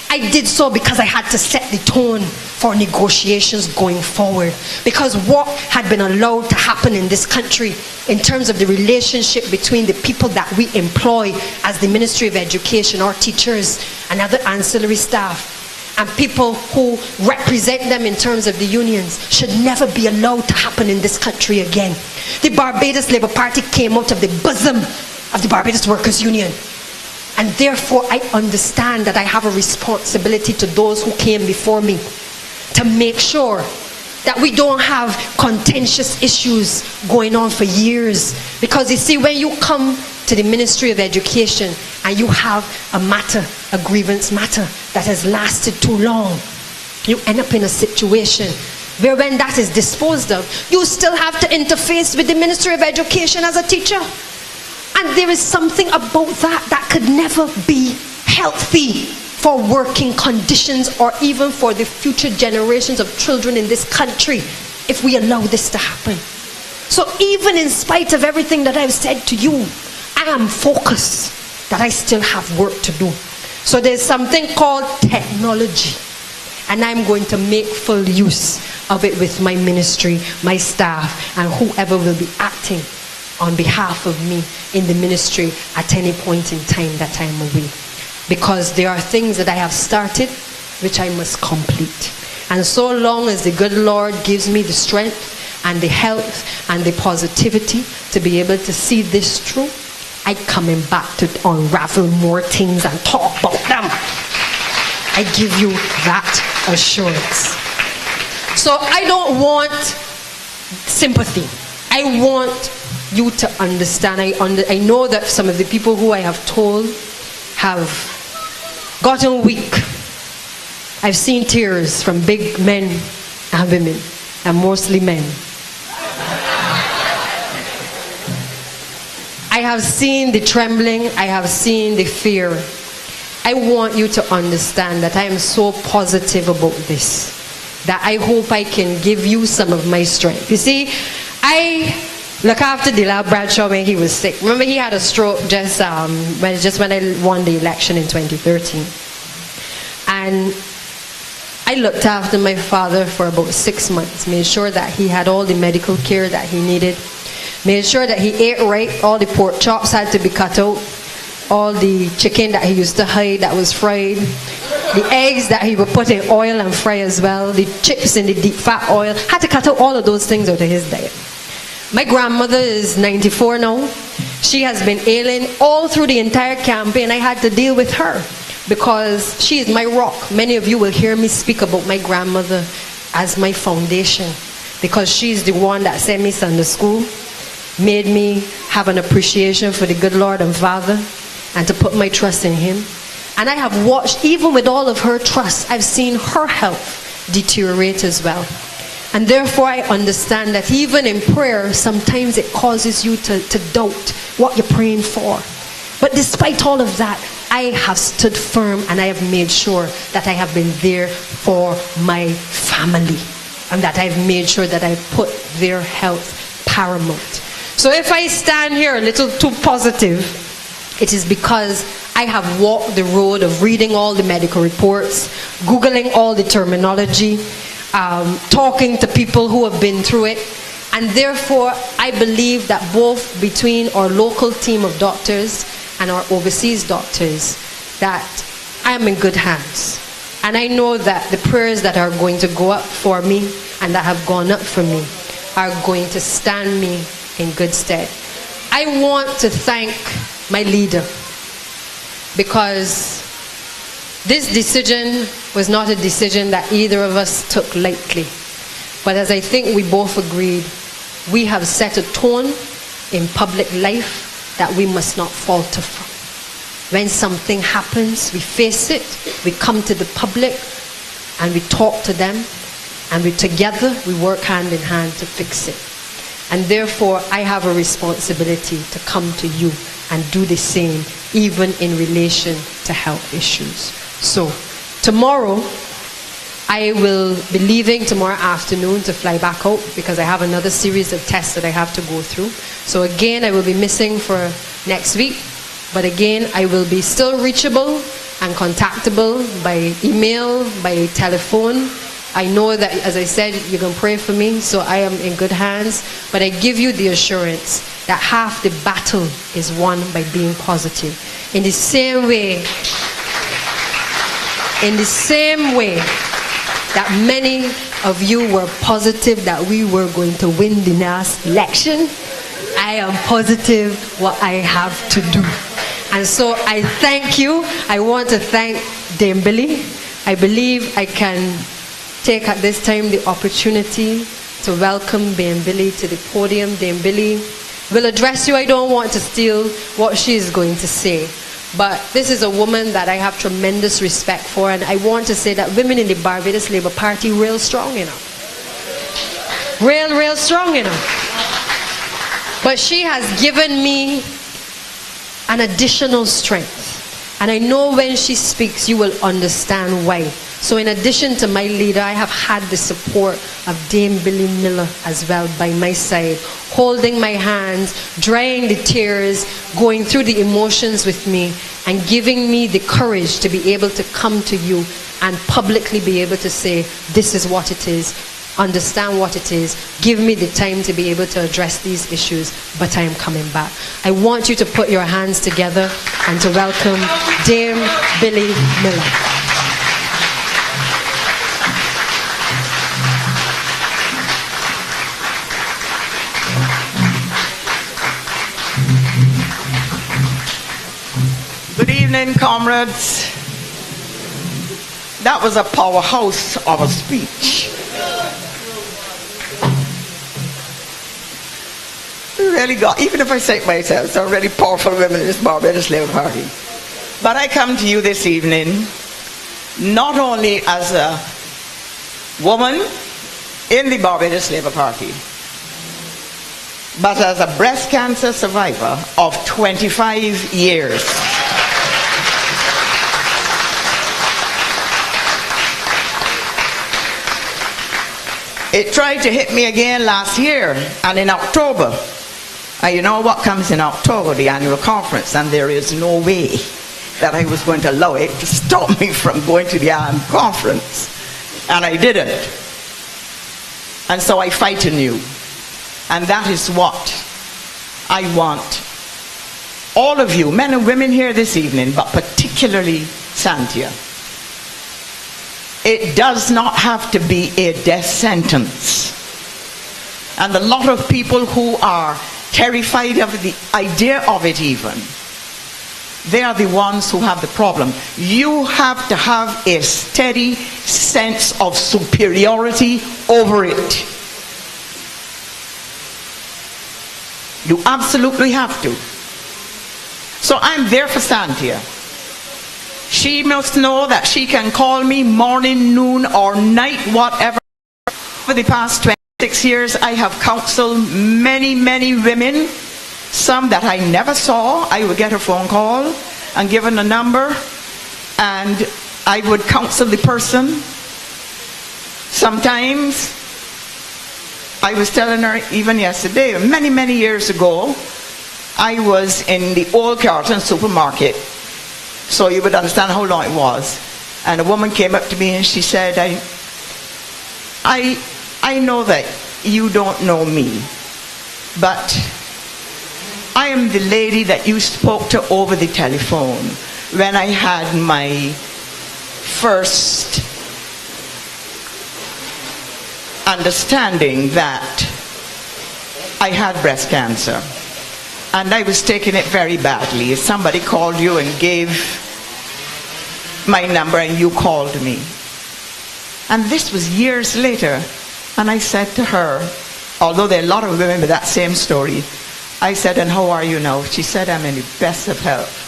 I did so because I had to set the tone for negotiations going forward. Because what had been allowed to happen in this country in terms of the relationship between the people that we employ as the Ministry of Education, our teachers and other ancillary staff, and people who represent them in terms of the unions, should never be allowed to happen in this country again. The Barbados Labour Party came out of the bosom of the Barbados Workers Union. And therefore, I understand that I have a responsibility to those who came before me to make sure that we don't have contentious issues going on for years. Because you see, when you come to the Ministry of Education and you have a matter, a grievance matter that has lasted too long, you end up in a situation where when that is disposed of, you still have to interface with the Ministry of Education as a teacher. And there is something about that could never be healthy for working conditions or even for the future generations of children in this country if we allow this to happen. So even in spite of everything that I've said to you, I am focused that I still have work to do. So there's something called technology, and I'm going to make full use of it with my ministry, my staff, and whoever will be acting on behalf of me in the ministry at any point in time that I am away. Because there are things that I have started which I must complete. And so long as the good Lord gives me the strength and the health and the positivity to be able to see this through, I'm coming back to unravel more things and talk about them. I give you that assurance. So I don't want sympathy. I want you to understand. I know that some of the people who I have told have gotten weak. I've seen tears from big men and women, and mostly men. I have seen the trembling, I have seen the fear. I want you to understand that I am so positive about this, that I hope I can give you some of my strength. You see, I look after Sandhya Bradshaw when he was sick. Remember, he had a stroke just when I won the election in 2013. And I looked after my father for about 6 months, made sure that he had all the medical care that he needed, made sure that he ate right, all the pork chops had to be cut out, all the chicken that he used to hide that was fried, the eggs that he would put in oil and fry as well, the chips in the deep fat oil, had to cut out all of those things out of his diet. My grandmother is 94 now. She has been ailing all through the entire campaign. I had to deal with her because she is my rock. Many of you will hear me speak about my grandmother as my foundation, because she's the one that sent me Sunday school, made me have an appreciation for the good Lord and Father, and to put my trust in Him. And I have watched, even with all of her trust, I've seen her health deteriorate as well. And therefore I understand that even in prayer, sometimes it causes you to doubt what you're praying for. But despite all of that, I have stood firm and I have made sure that I have been there for my family. And that I've made sure that I put their health paramount. So if I stand here a little too positive, it is because I have walked the road of reading all the medical reports, Googling all the terminology, talking to people who have been through it. And therefore, I believe that both between our local team of doctors and our overseas doctors, that I am in good hands. And I know that the prayers that are going to go up for me and that have gone up for me are going to stand me in good stead. I want to thank my leader, because this decision was not a decision that either of us took lightly. But as I think we both agreed, We have set a tone in public life that we must not falter from. When something happens, we face it, we come to the public, and we talk to them, and together we work hand in hand to fix it. And therefore, I have a responsibility to come to you and do the same, even in relation to health issues. So, tomorrow, I will be leaving tomorrow afternoon to fly back out because I have another series of tests that I have to go through. So again, I will be missing for next week. But again, I will be still reachable and contactable by email, by telephone. I know that, as I said, you can pray for me, so I am in good hands. But I give you the assurance that half the battle is won by being positive. In the same way that many of you were positive that we were going to win the last election, I am positive what I have to do. And so I thank you. I want to thank Dame Billy. I believe I can take at this time the opportunity to welcome Dame Billy to the podium. Dame Billy will address you. I don't want to steal what she is going to say. But this is a woman that I have tremendous respect for, and I want to say that women in the Barbados Labour Party real strong enough. Real strong enough. But she has given me an additional strength. And I know when she speaks, you will understand why. So in addition to my leader, I have had the support of Dame Billy Miller as well by my side, holding my hands, drying the tears, going through the emotions with me, and giving me the courage to be able to come to you and publicly be able to say, this is what it is, understand what it is, give me the time to be able to address these issues, but I am coming back. I want you to put your hands together and to welcome Dame Billy Miller. Good evening, comrades. That was a powerhouse of a speech. Really got, even if I say it myself, some really powerful women in this Barbados Labour Party. But I come to you this evening not only as a woman in the Barbados Labour Party, but as a breast cancer survivor of 25 years. It tried to hit me again last year, and in October. And you know what comes in October? The annual conference, and there is no way that I was going to allow it to stop me from going to the annual conference. And I didn't. And so I fight anew. And that is what I want all of you, men and women here this evening, but particularly Sandhya. It does not have to be a death sentence. And a lot of people who are terrified of the idea of it even, they are the ones who have the problem. You have to have a steady sense of superiority over it. You absolutely have to. So I'm there for Sandhya. She must know that she can call me morning, noon, or night, whatever. For the past 26 years, I have counseled many, many women. Some that I never saw. I would get a phone call and given a number, and I would counsel the person. Sometimes, I was telling her even yesterday, many, many years ago, I was in the old Carlton supermarket. So you would understand how long it was. And a woman came up to me and she said, I know that you don't know me, but I am the lady that you spoke to over the telephone when I had my first understanding that I had breast cancer. And I was taking it very badly. Somebody called you and gave my number and you called me. And this was years later. And I said to her, although there are a lot of women with that same story. I said, and how are you now? She said, I'm in the best of health.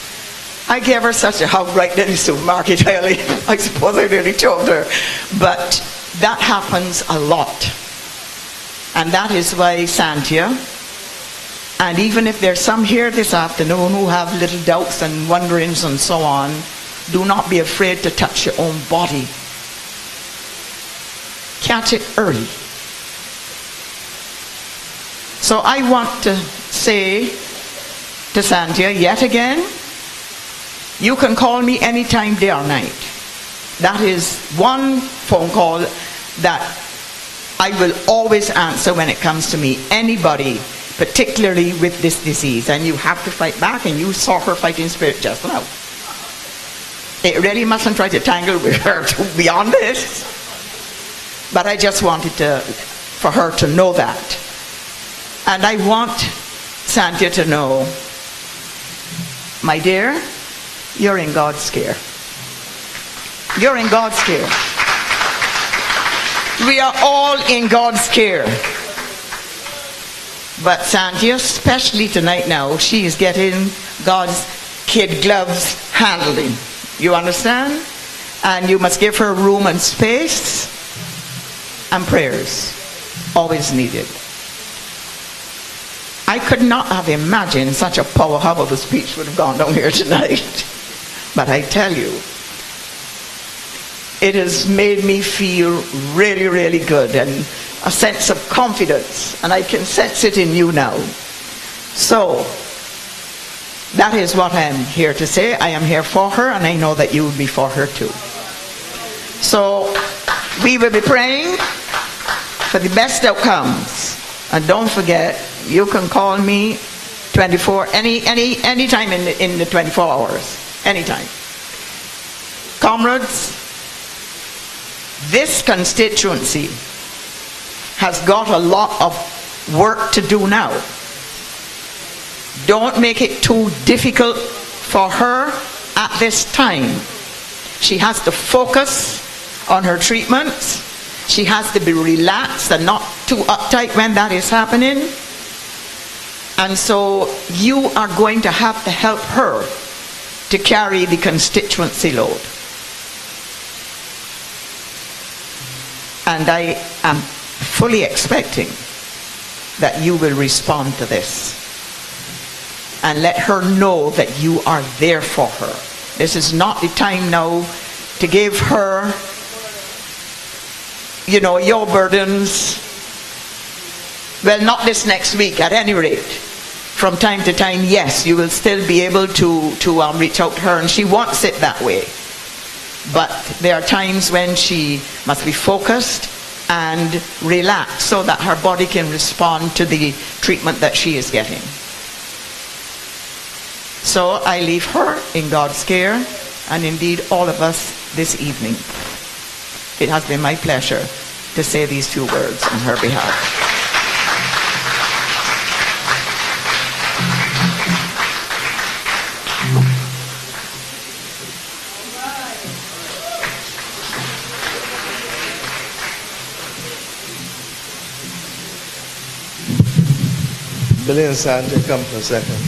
I gave her such a hug right there in the supermarket. I suppose I really told her. But that happens a lot. And that is why Sandhya, and even if there's some here this afternoon who have little doubts and wonderings and so on, do not be afraid to touch your own body. Catch it early. So I want to say to Sandhya yet again, you can call me anytime, day or night. That is one phone call that I will always answer when it comes to me. Anybody, particularly with this disease. And you have to fight back, and you saw her fighting spirit just now. It really mustn't try to tangle with her to beyond this. But I just wanted for her to know that. And I want Sandhya to know, my dear, you're in God's care. You're in God's care. We are all in God's care. But Sandhya, especially tonight now, she is getting God's kid gloves handling. You understand? And you must give her room and space and prayers. Always needed. I could not have imagined such a power hub of a speech would have gone down here tonight. But I tell you, it has made me feel really, really good, and a sense of confidence, and I can sense it in you now. So, that is what I am here to say. I am here for her, and I know that you will be for her too. So, we will be praying for the best outcomes. And don't forget, you can call me 24, any time in the 24 hours. Anytime. Comrades, this constituency has got a lot of work to do now. Don't make it too difficult for her at this time. She has to focus on her treatments. She has to be relaxed and not too uptight when that is happening. And so you are going to have to help her to carry the constituency load. And I am fully expecting that you will respond to this. And let her know that you are there for her. This is not the time now to give her, your burdens. Well, not this next week, at any rate. From time to time, yes, you will still be able to reach out to her, and she wants it that way. But there are times when she must be focused and relaxed so that her body can respond to the treatment that she is getting. So I leave her in God's care, and indeed all of us this evening. It has been my pleasure to say these few words on her behalf. Billy and Sandhya, come for a second.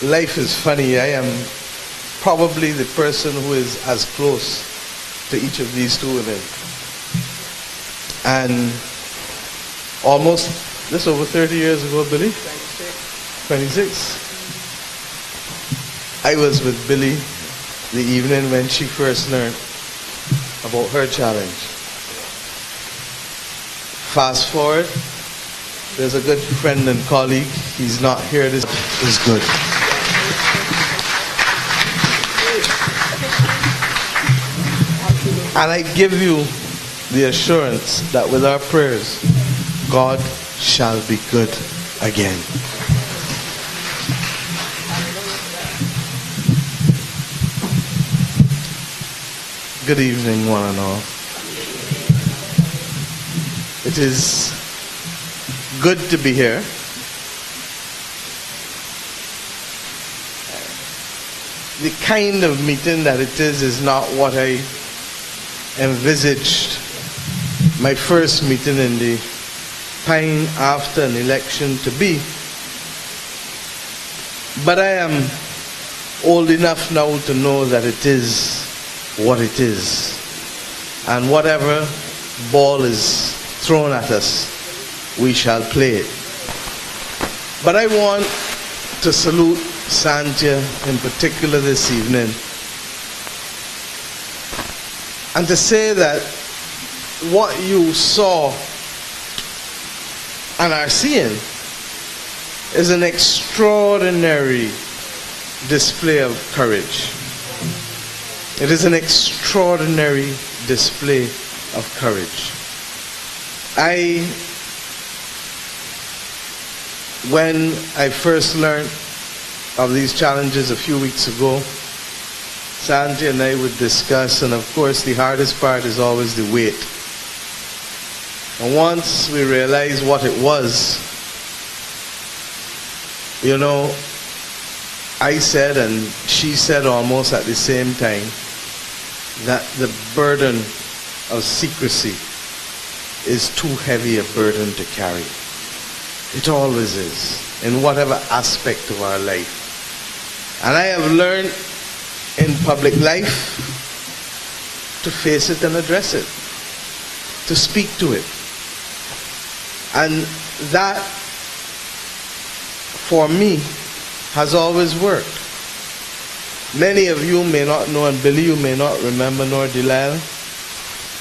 Life is funny. I am probably the person who is as close to each of these two women. And almost, over 30 years ago, Billy? 26. I was with Billy the evening when she first learned about her challenge. Fast forward, there's a good friend and colleague. He's not here. This is good. And I give you the assurance that with our prayers, God shall be good again. Good evening, one and all. It is good to be here. The kind of meeting that it is not what I envisaged my first meeting in the time after an election to be. But I am old enough now to know that it is what it is. And whatever ball is thrown at us, we shall play it. But I want to salute Sandhya in particular this evening, and to say that what you saw and are seeing is an extraordinary display of courage. It is an extraordinary display of courage. When I first learned of these challenges a few weeks ago, Sandhya and I would discuss, and of course the hardest part is always the weight. And once we realized what it was, you know, I said and she said almost at the same time that the burden of secrecy is too heavy a burden to carry. It always is, in whatever aspect of our life. And I have learned in public life to face it and address it, to speak to it. And that, for me, has always worked. Many of you may not know, and Billy, you may not remember, nor Delal,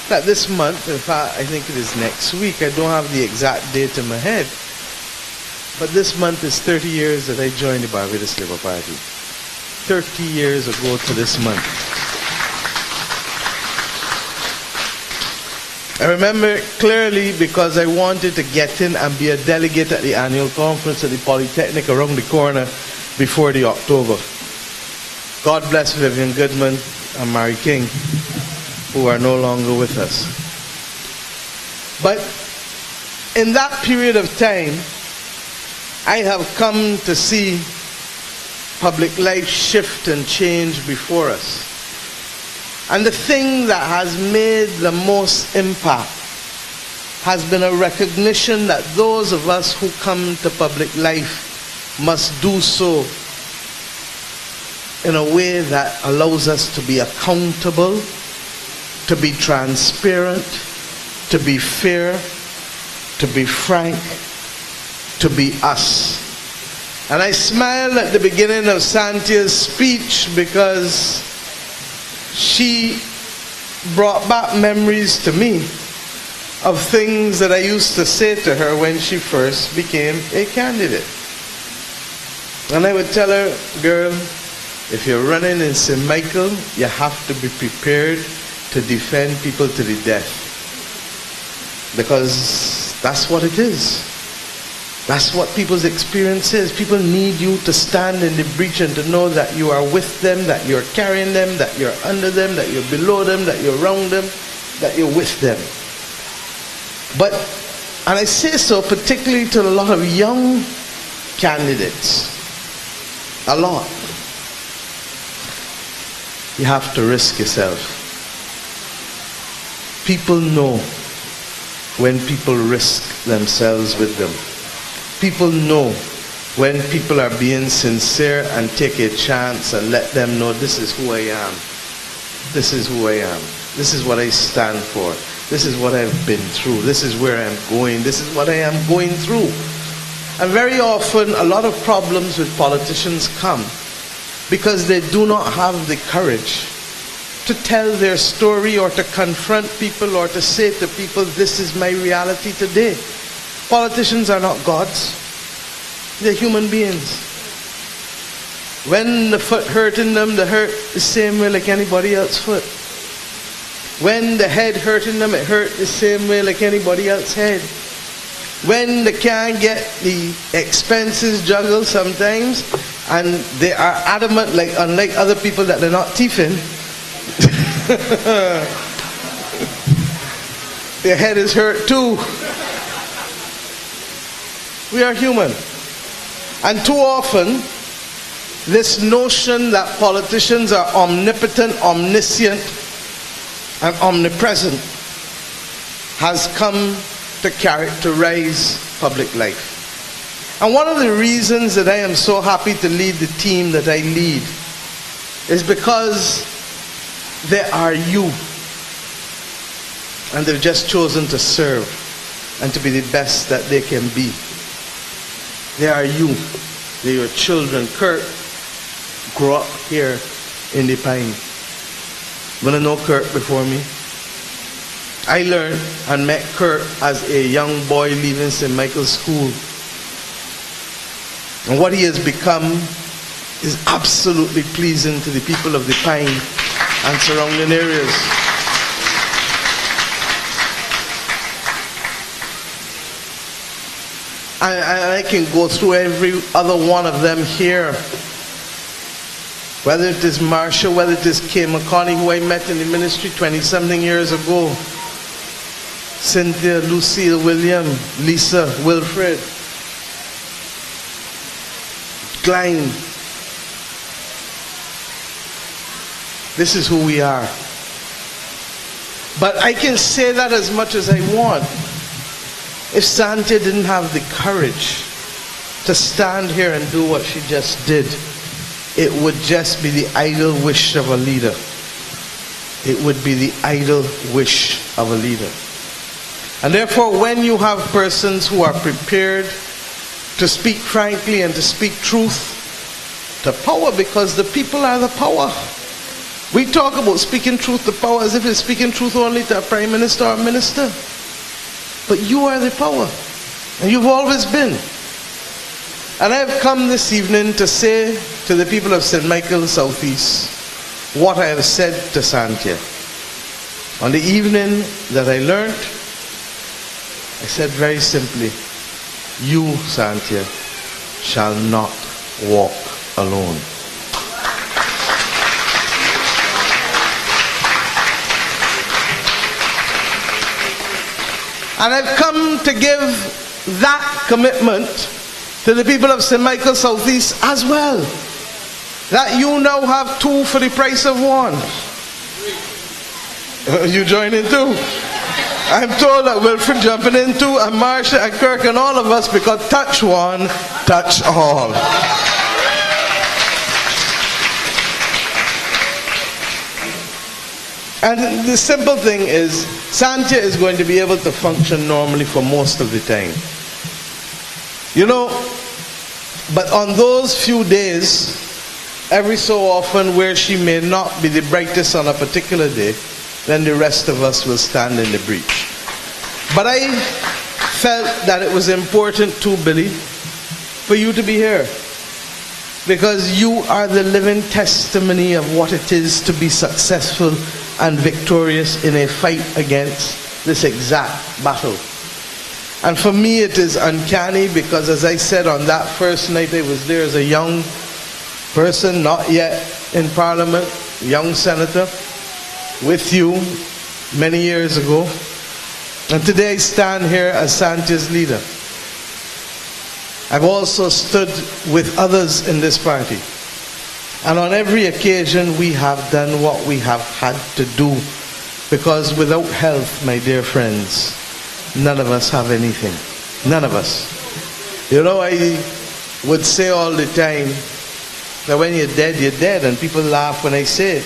that this month, in fact, I think it is next week, I don't have the exact date in my head, but this month is 30 years that I joined the Barbados Labour Party. 30 years ago to this month. I remember clearly because I wanted to get in and be a delegate at the annual conference at the Polytechnic around the corner before the October. God bless Vivian Goodman and Mary King, who are no longer with us. But in that period of time, I have come to see public life shift and change before us. And the thing that has made the most impact has been a recognition that those of us who come to public life must do so in a way that allows us to be accountable, to be transparent, to be fair, to be frank, to be us. And I smiled at the beginning of Sandhya's speech because she brought back memories to me of things that I used to say to her when she first became a candidate. And I would tell her, girl, if you're running in St. Michael, you have to be prepared to defend people to the death. Because that's what it is. That's what people's experience is. People need you to stand in the breach and to know that you are with them, that you're carrying them, that you're under them, that you're below them, that you're around them, that you're with them. But, and I say so particularly to a lot of young candidates, a lot. You have to risk yourself. People know when people risk themselves with them. People know when people are being sincere and take a chance and let them know this is who I am. This is who I am. This is what I stand for. This is what I've been through. This is where I'm going. This is what I am going through. And very often a lot of problems with politicians come because they do not have the courage to tell their story or to confront people or to say to people, this is my reality today. Politicians are not gods. They're human beings. When the foot hurting them, they hurt the same way like anybody else's foot. When the head hurting them, it hurt the same way like anybody else's head. When they can't get the expenses juggled sometimes, and they are adamant, like unlike other people that they're not thieving, their head is hurt too. We are human. And too often, this notion that politicians are omnipotent, omniscient, and omnipresent has come to characterize public life. And one of the reasons that I am so happy to lead the team that I lead is because there are you, and they've just chosen to serve and to be the best that they can be. They are you. They're your children. Kurt grew up here in the Pine. But I know Kurt before me. I learned and met Kurt as a young boy leaving St. Michael's School. And what he has become is absolutely pleasing to the people of the Pine and surrounding areas. And I can go through every other one of them here. Whether it is Marsha, whether it is Kay McConney, who I met in the ministry 20-something years ago. Cynthia, Lucille, William, Lisa, Wilfred, Klein. This is who we are. But I can say that as much as I want. If Sandhya didn't have the courage to stand here and do what she just did, it would just be the idle wish of a leader. It would be the idle wish of a leader. And therefore, when you have persons who are prepared to speak frankly and to speak truth to power, because the people are the power. We talk about speaking truth to power as if it's speaking truth only to a prime minister or a minister. But you are the power, and you've always been. And I've come this evening to say to the people of St. Michael's Southeast what I have said to Sandhya. On the evening that I learned, I said very simply, you, Sandhya, shall not walk alone. And I've come to give that commitment to the people of St. Michael's Southeast as well. That you now have two for the price of one. You join in too? I'm told that Wilfred jumping in too, and Marsha and Kirk and all of us, because touch one, touch all. And the simple thing is, Sandhya is going to be able to function normally for most of the time. You know, but on those few days, every so often where she may not be the brightest on a particular day, then the rest of us will stand in the breach. But I felt that it was important too, Billy, for you to be here. Because you are the living testimony of what it is to be successful and victorious in a fight against this exact battle. And for me it is uncanny, because as I said on that first night I was there as a young person, not yet in Parliament, young senator, with you many years ago. And today I stand here as Sandhya's leader. I've also stood with others in this party. And on every occasion we have done what we have had to do. Because without health, my dear friends, none of us have anything. None of us. You know, I would say all the time that when you're dead, you're dead. And people laugh when I say it.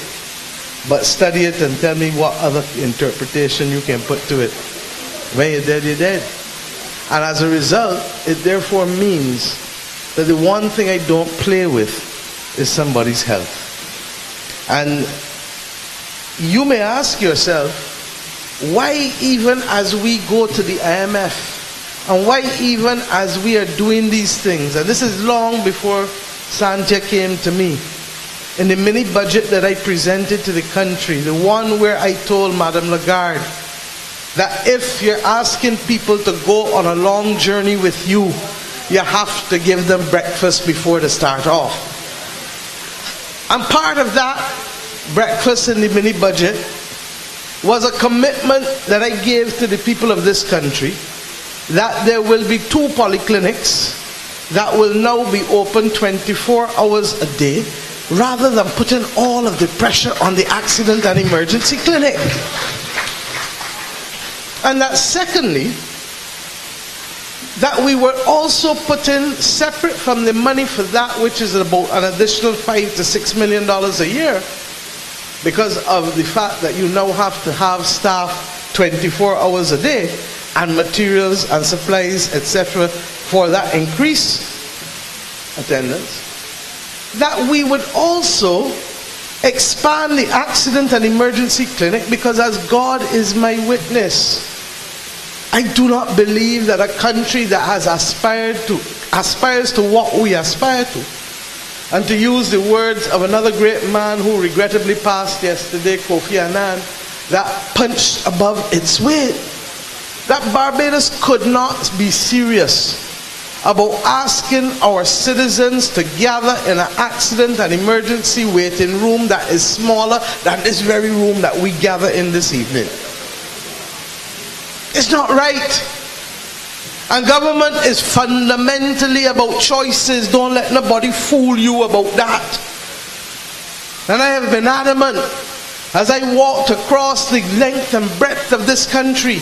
But study it and tell me what other interpretation you can put to it. When you're dead, you're dead. And as a result, it therefore means that the one thing I don't play with is somebody's health. And you may ask yourself, why even as we go to the IMF, and why even as we are doing these things, and this is long before Sandhya came to me, in the mini budget that I presented to the country, the one where I told Madame Lagarde that if you're asking people to go on a long journey with you, you have to give them breakfast before they start off. And part of that breakfast in the mini budget was a commitment that I gave to the people of this country that there will be 2 polyclinics that will now be open 24 hours a day, rather than putting all of the pressure on the accident and emergency clinic. And that secondly, that we were also putting separate from the money for that, which is about an additional $5 to $6 million a year, because of the fact that you now have to have staff 24 hours a day and materials and supplies, etc., for that increased attendance, that we would also expand the accident and emergency clinic, because as God is my witness, I do not believe that a country that has aspires to what we aspire to, and to use the words of another great man who regrettably passed yesterday, Kofi Annan, that punched above its weight, that Barbados could not be serious about asking our citizens to gather in an accident and emergency waiting room that is smaller than this very room that we gather in this evening. It's not right. And government is fundamentally about choices. Don't let nobody fool you about that. And I have been adamant as I walked across the length and breadth of this country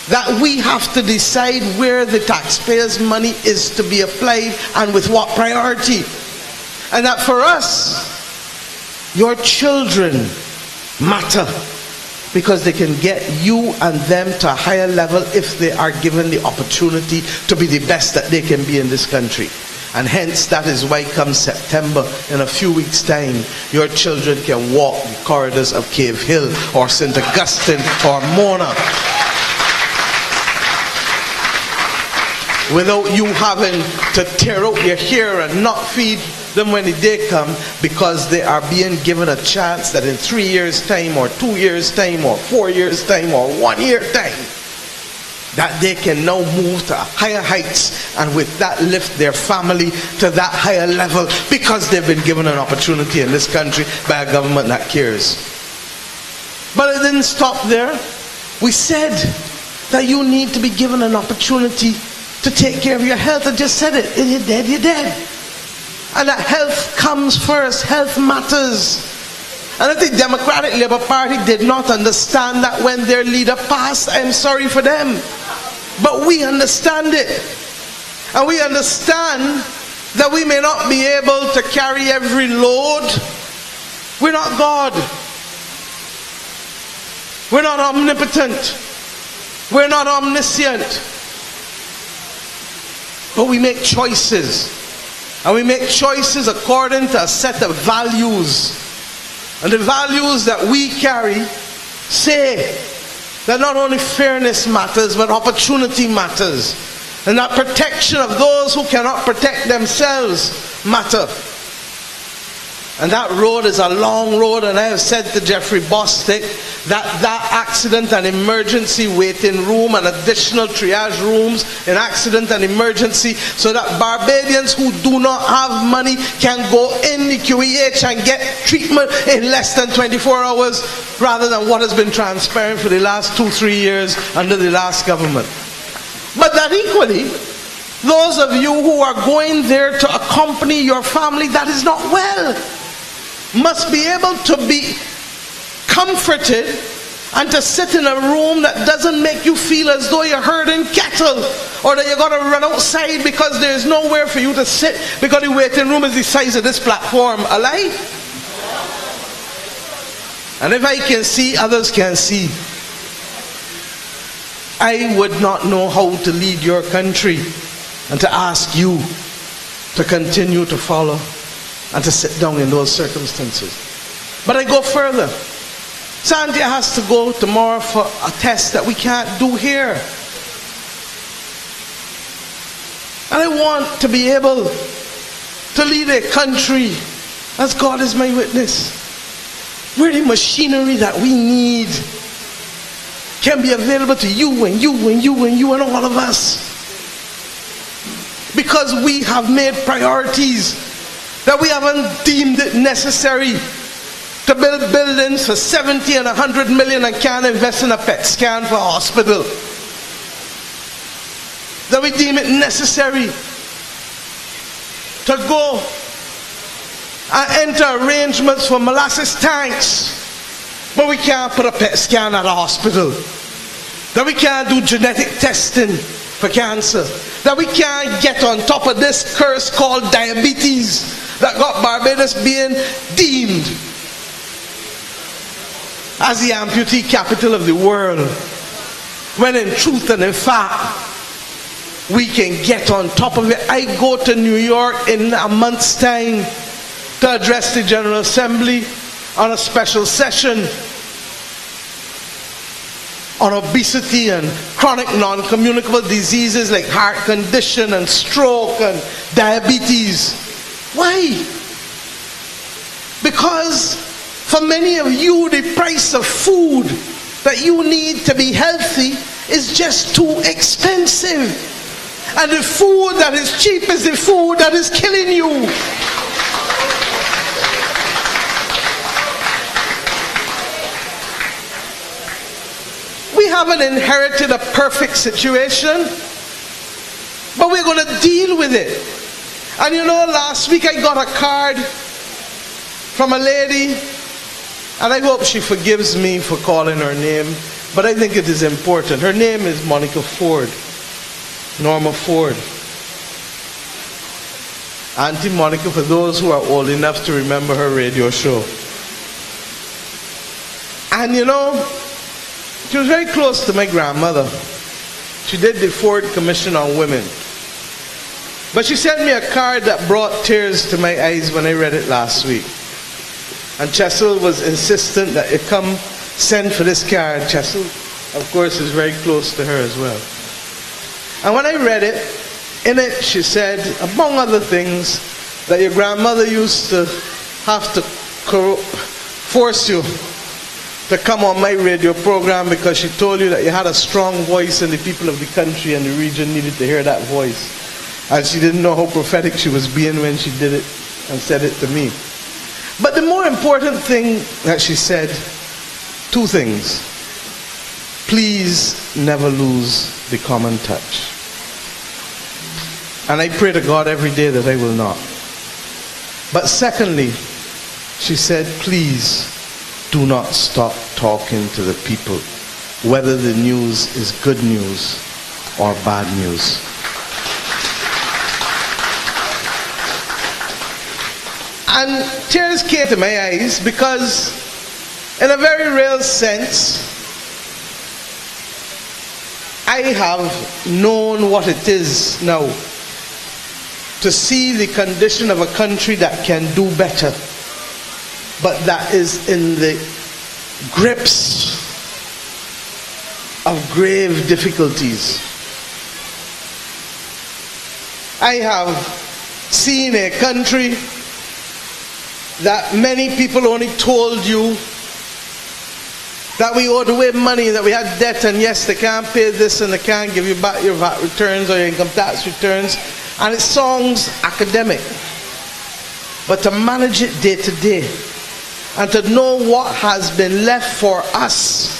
that we have to decide where the taxpayers' money is to be applied and with what priority. And that for us, your children matter, because they can get you and them to a higher level if they are given the opportunity to be the best that they can be in this country. And hence, that is why come September, in a few weeks' time, your children can walk the corridors of Cave Hill or St. Augustine or Mona without you having to tear out your hair and not feed them when the day come, because they are being given a chance that in 3 years' time or 2 years' time or 4 years' time or 1 year time, that they can now move to higher heights, and with that lift their family to that higher level, because they've been given an opportunity in this country by a government that cares. But it didn't stop there. We said that you need to be given an opportunity to take care of your health. I just said it. If you're dead, you're dead. And that health comes first. Health matters. And if the Democratic Labour Party did not understand that when their leader passed, I'm sorry for them. But we understand it. And we understand that we may not be able to carry every load. We're not God. We're not omnipotent. We're not omniscient. But we make choices. And we make choices according to a set of values. And the values that we carry say that not only fairness matters, but opportunity matters. And that protection of those who cannot protect themselves matter. And that road is a long road, and I have said to Jeffrey Bostic that accident and emergency waiting room and additional triage rooms in accident and emergency, so that Barbadians who do not have money can go in the QEH and get treatment in less than 24 hours, rather than what has been transpiring for the last 2-3 years under the last government. But that equally, those of you who are going there to accompany your family that is not well, must be able to be comforted and to sit in a room that doesn't make you feel as though you're herding cattle, or that you're going to run outside because there's nowhere for you to sit because the waiting room is the size of this platform. A lie? And if I can see, others can see. I would not know how to lead your country and to ask you to continue to follow and to sit down in those circumstances. But I go further. Sandhya has to go tomorrow for a test that we can't do here. And I want to be able to lead a country, as God is my witness, where the machinery that we need can be available to you and you and you and you and all of us. Because we have made priorities that we haven't deemed it necessary to build buildings for 70 and 100 million and can't invest in a PET scan for a hospital. That we deem it necessary to go and enter arrangements for molasses tanks, but we can't put a PET scan at a hospital. that we can't do genetic testing for cancer, that we can't get on top of this curse called diabetes that got Barbados being deemed as the amputee capital of the world, when in truth and in fact we can get on top of it. I go to New York in a month's time to address the General Assembly on a special session on obesity and chronic non-communicable diseases like heart condition and stroke and diabetes. Why? Because for many of you, the price of food that you need to be healthy is just too expensive. And the food that is cheap is the food that is killing you. We haven't inherited a perfect situation, but we're going to deal with it. And you know, last week I got a card from a lady, and I hope she forgives me for calling her name, but I think it is important. Her name is Monica Ford. Norma Ford. Auntie Monica, for those who are old enough to remember her radio show. And you know, she was very close to my grandmother. She did the Ford Commission on Women. But she sent me a card that brought tears to my eyes when I read it last week. And Chesil was insistent that it come send for this card. Chesil, of course, is very close to her as well. And when I read it, in it she said, among other things, that your grandmother used to have to force you to come on my radio program because she told you that you had a strong voice and the people of the country and the region needed to hear that voice. And she didn't know how prophetic she was being when she did it and said it to me. But the more important thing that she said, two things. Please never lose the common touch. And I pray to God every day that I will not. But secondly, she said, please do not stop talking to the people, whether the news is good news or bad news. And tears came to my eyes because, in a very real sense, I have known what it is now to see the condition of a country that can do better, but that is in the grips of grave difficulties. I have seen a country that many people only told you that we owed away money, that we had debt, and yes, they can't pay this and they can't give you back your VAT returns or your income tax returns. And it sounds academic. But to manage it day to day and to know what has been left for us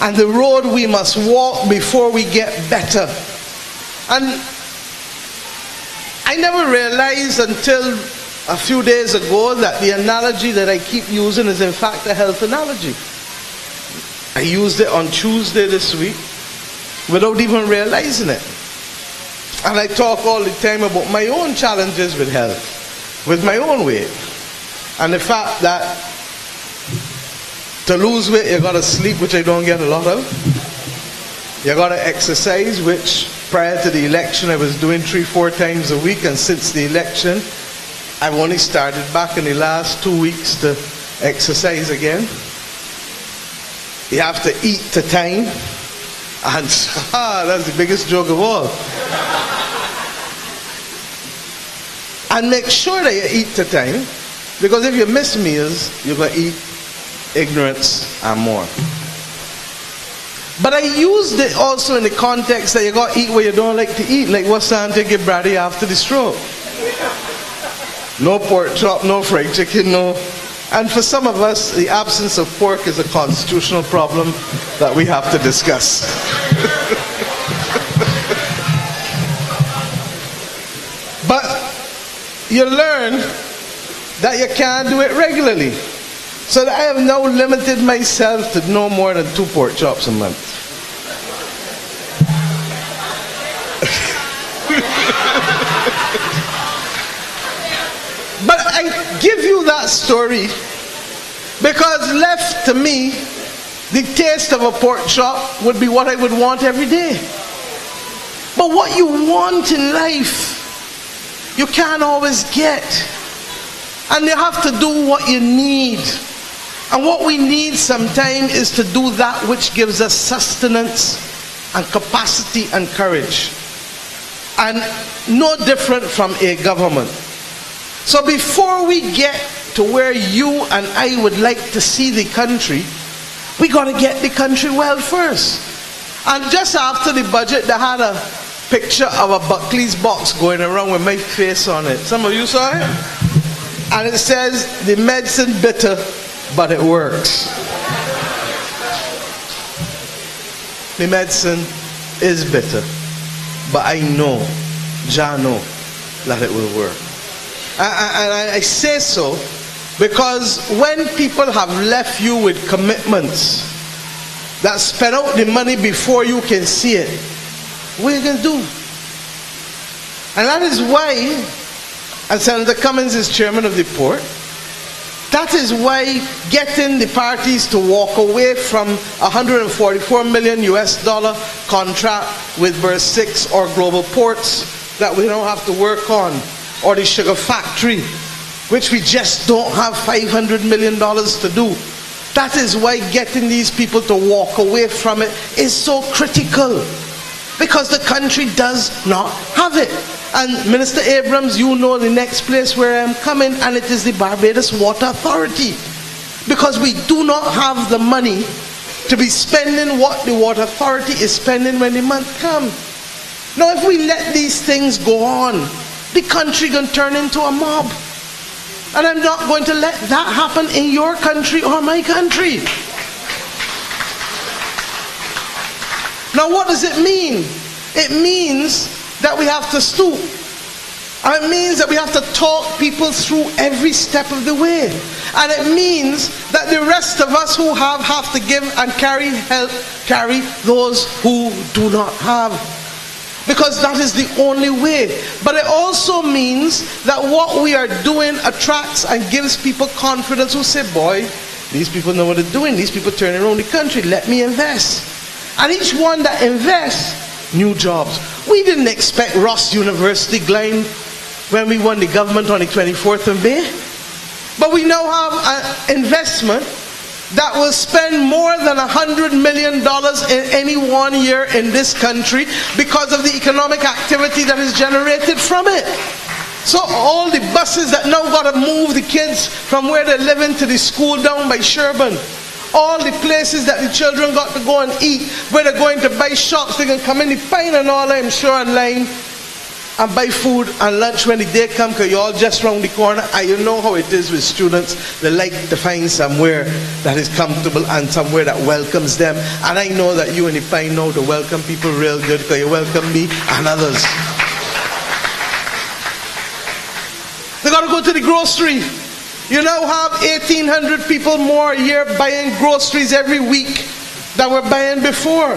and the road we must walk before we get better. And I never realized until a few days ago that the analogy that I keep using is in fact a health analogy. I used it on Tuesday this week without even realizing it. And I talk all the time about my own challenges with health, with my own weight. And the fact that to lose weight you gotta sleep, which I don't get a lot of. You gotta exercise, which prior to the election I was doing 3-4 times a week, and since the election I've only started back in the last 2 weeks to exercise again. You have to eat to time, and that's the biggest joke of all. And make sure that you eat to time, because if you miss meals, you're going to eat ignorance and more. But I used it also in the context that you got to eat what you don't like to eat, like what Sandhya gave Brady after the stroke. No pork chop, no fried chicken, no. And for some of us, the absence of pork is a constitutional problem that we have to discuss. But you learn that you can't do it regularly. So that I have now limited myself to no more than 2 pork chops a month. But I give you that story because left to me, the taste of a pork chop would be what I would want every day. But what you want in life, you can't always get. And you have to do what you need. And what we need sometimes is to do that which gives us sustenance and capacity and courage. And no different from a government. So before we get to where you and I would like to see the country, we got to get the country well first. And just after the budget, they had a picture of a Buckley's box going around with my face on it. Some of you saw it? And it says, the medicine bitter, but it works. The medicine is bitter, but I know, Jah know, that it will work. And I say so because when people have left you with commitments that spend out the money before you can see it, what are you going to do? And that is why, and Senator Cummins is chairman of the port, that is why getting the parties to walk away from $144 million contract with Verse 6 or Global Ports that we don't have to work on, or the sugar factory, which we just don't have $500 million to do. That is why getting these people to walk away from it is so critical, because the country does not have it. And Minister Abrams, you know the next place where I'm coming, and it is the Barbados Water Authority. Because we do not have the money to be spending what the Water Authority is spending when the month comes. Now if we let these things go on, the country can turn into a mob. And I'm not going to let that happen in your country or my country. Now what does it mean? It means that we have to stoop. And it means that we have to talk people through every step of the way. And it means that the rest of us who have to give and carry those who do not have. Because that is the only way. But it also means that what we are doing attracts and gives people confidence who say, boy, these people know what they're doing. These people turning around the country. Let me invest. And each one that invests, new jobs. We didn't expect Ross University, Glen, when we won the government on the 24th of May. But we now have an investment that will spend more than $100 million in any 1 year in this country because of the economic activity that is generated from it. So all the buses that now got to move the kids from where they're living to the school down by Sherburne, all the places that the children got to go and eat, where they're going to buy shops, they can come in the Pine and all, I'm sure, online, and buy food and lunch when the day come, because you're all just round the corner. And you know how it is with students. They like to find somewhere that is comfortable and somewhere that welcomes them. And I know that you in the Pine know to welcome people real good, because you welcome me and others. They got to go to the grocery. You now have 1,800 people more a year buying groceries every week than were buying before.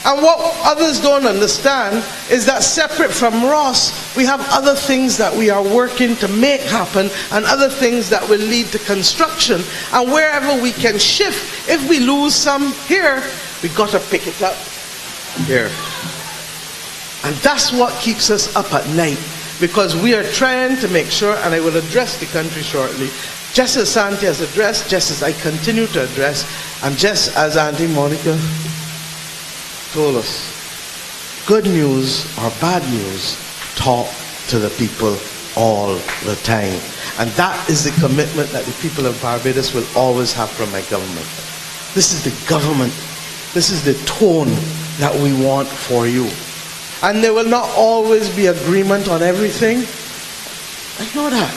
And what others don't understand is that separate from Ross, we have other things that we are working to make happen, and other things that will lead to construction. And wherever we can shift, if we lose some here, we got to pick it up here. And that's what keeps us up at night, because we are trying to make sure, and I will address the country shortly, just as Sandhya has addressed, just as I continue to address, and just as Auntie Monica told us, good news or bad news, talk to the people all the time. And that is the commitment that the people of Barbados will always have from my government. This is the government, this is the tone that we want for you. And there will not always be agreement on everything. I know that.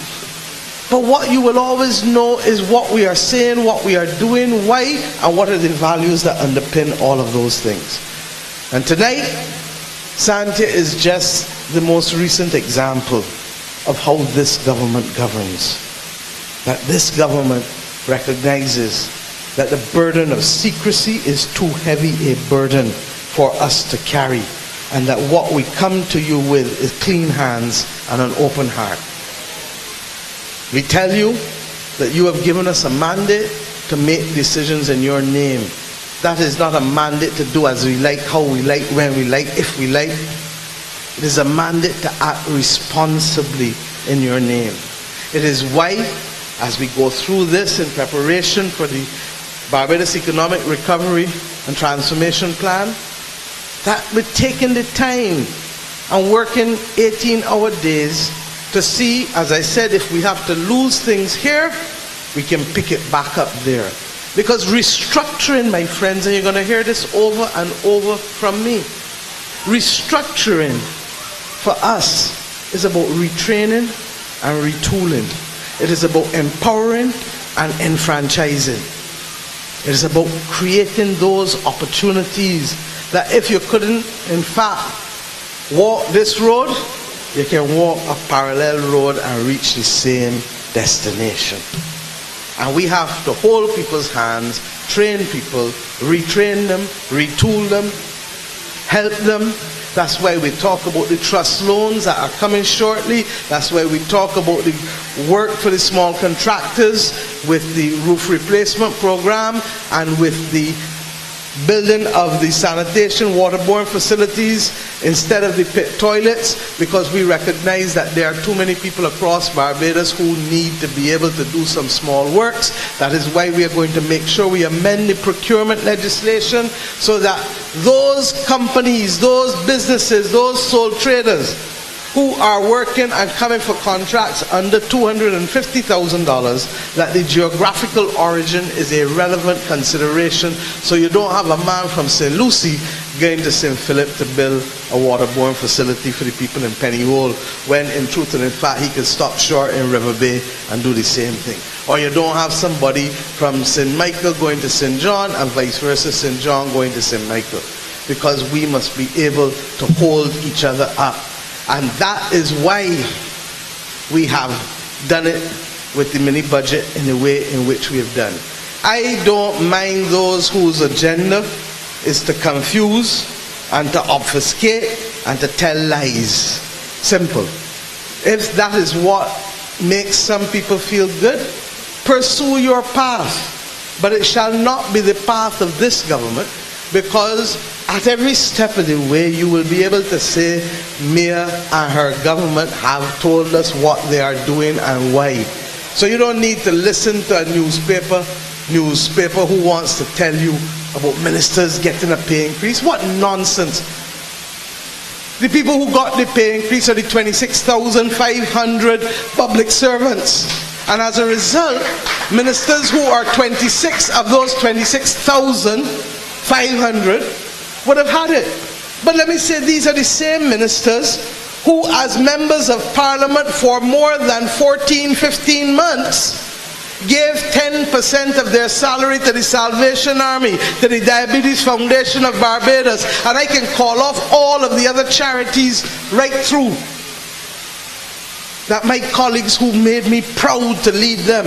But what you will always know is what we are saying, what we are doing, why, and what are the values that underpin all of those things. And tonight, Sandhya is just the most recent example of how this government governs. That this government recognizes that the burden of secrecy is too heavy a burden for us to carry. and that what we come to you with is clean hands and an open heart. We tell you that you have given us a mandate to make decisions in your name. That is not a mandate to do as we like, how we like, when we like, if we like. It is a mandate to act responsibly in your name. It is why, as we go through this in preparation for the Barbados Economic Recovery and Transformation Plan, that we're taking the time and working 18-hour days to see, as I said, if we have to lose things here, we can pick it back up there. Because restructuring, my friends, and you're going to hear this over and over from me, restructuring for us is about retraining and retooling. It is about empowering and enfranchising. It is about creating those opportunities that if you couldn't, in fact, walk this road, you can walk a parallel road and reach the same destination. And we have to hold people's hands, train people, retrain them, retool them, help them. That's why we talk about the trust loans that are coming shortly. That's why we talk about the work for the small contractors with the roof replacement program and with the building of the sanitation waterborne facilities instead of the pit toilets, because we recognize that there are too many people across Barbados who need to be able to do some small works. That is why we are going to make sure we amend the procurement legislation so that those companies, those businesses, those sole traders who are working and coming for contracts under $250,000, that the geographical origin is a relevant consideration, so you don't have a man from St. Lucie going to St. Philip to build a waterborne facility for the people in Pennyhole, when in truth and in fact he could stop short in River Bay and do the same thing. Or you don't have somebody from St. Michael going to St. John and vice versa, St. John going to St. Michael, because we must be able to hold each other up. And that is why we have done it with the mini budget in the way in which we have done. I don't mind those whose agenda is to confuse and to obfuscate and to tell lies. Simple. If that is what makes some people feel good, pursue your path. But it shall not be the path of this government, because at every step of the way you will be able to say Mia and her government have told us what they are doing and why. So you don't need to listen to a newspaper who wants to tell you about ministers getting a pay increase. What nonsense. The people who got the pay increase are the 26,500 public servants. And as a result, ministers who are 26 of those 26,500 would have had it. But let me say, these are the same ministers who, as members of parliament for more than 14-15 months, gave 10% of their salary to the Salvation Army, to the Diabetes Foundation of Barbados, and I can call off all of the other charities right through, that my colleagues who made me proud to lead them.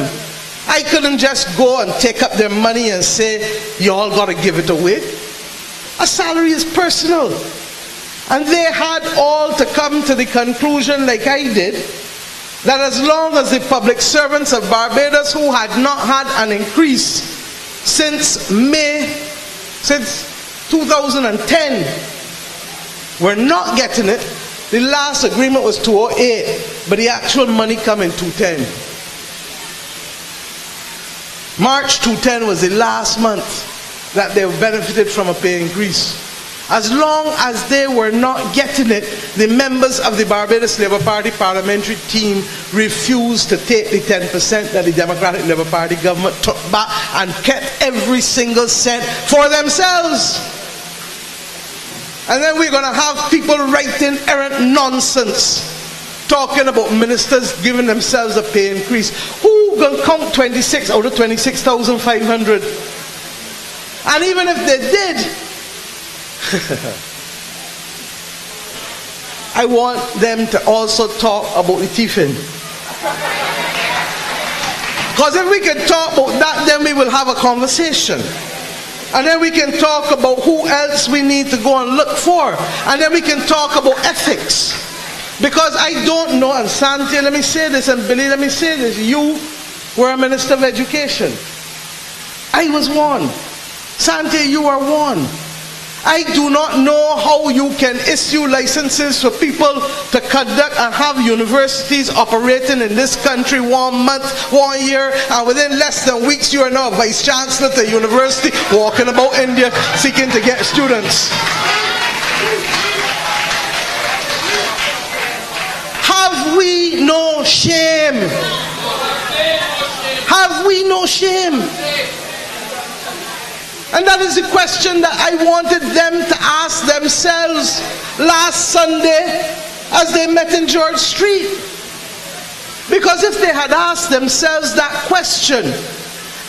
I couldn't just go and take up their money and say, you all got to give it away. A salary is personal. And they had all to come to the conclusion, like I did, that as long as the public servants of Barbados who had not had an increase since 2010 were not getting it, the last agreement was 2008, but the actual money come in 2010. March 2010 was the last month that they benefited from a pay increase. As long as they were not getting it, the members of the Barbados Labour Party parliamentary team refused to take the 10% that the Democratic Labour Party government took back and kept every single cent for themselves. And then we're going to have people writing errant nonsense, talking about ministers giving themselves a pay increase. Who going to count 26 out of 26,500? And even if they did, I want them to also talk about the tiffin. Because if we can talk about that, then we will have a conversation. And then we can talk about who else we need to go and look for. And then we can talk about ethics. Because I don't know, and Sandhya, let me say this, and Billy, let me say this. You were a minister of education. I was one. Sandhya, you are one. I do not know how you can issue licenses for people to conduct and have universities operating in this country 1 month, 1 year, and within less than weeks you are now a vice chancellor to a university walking about India seeking to get students. Have we no shame? Have we no shame? And that is the question that I wanted them to ask themselves last Sunday as they met in George Street. Because if they had asked themselves that question,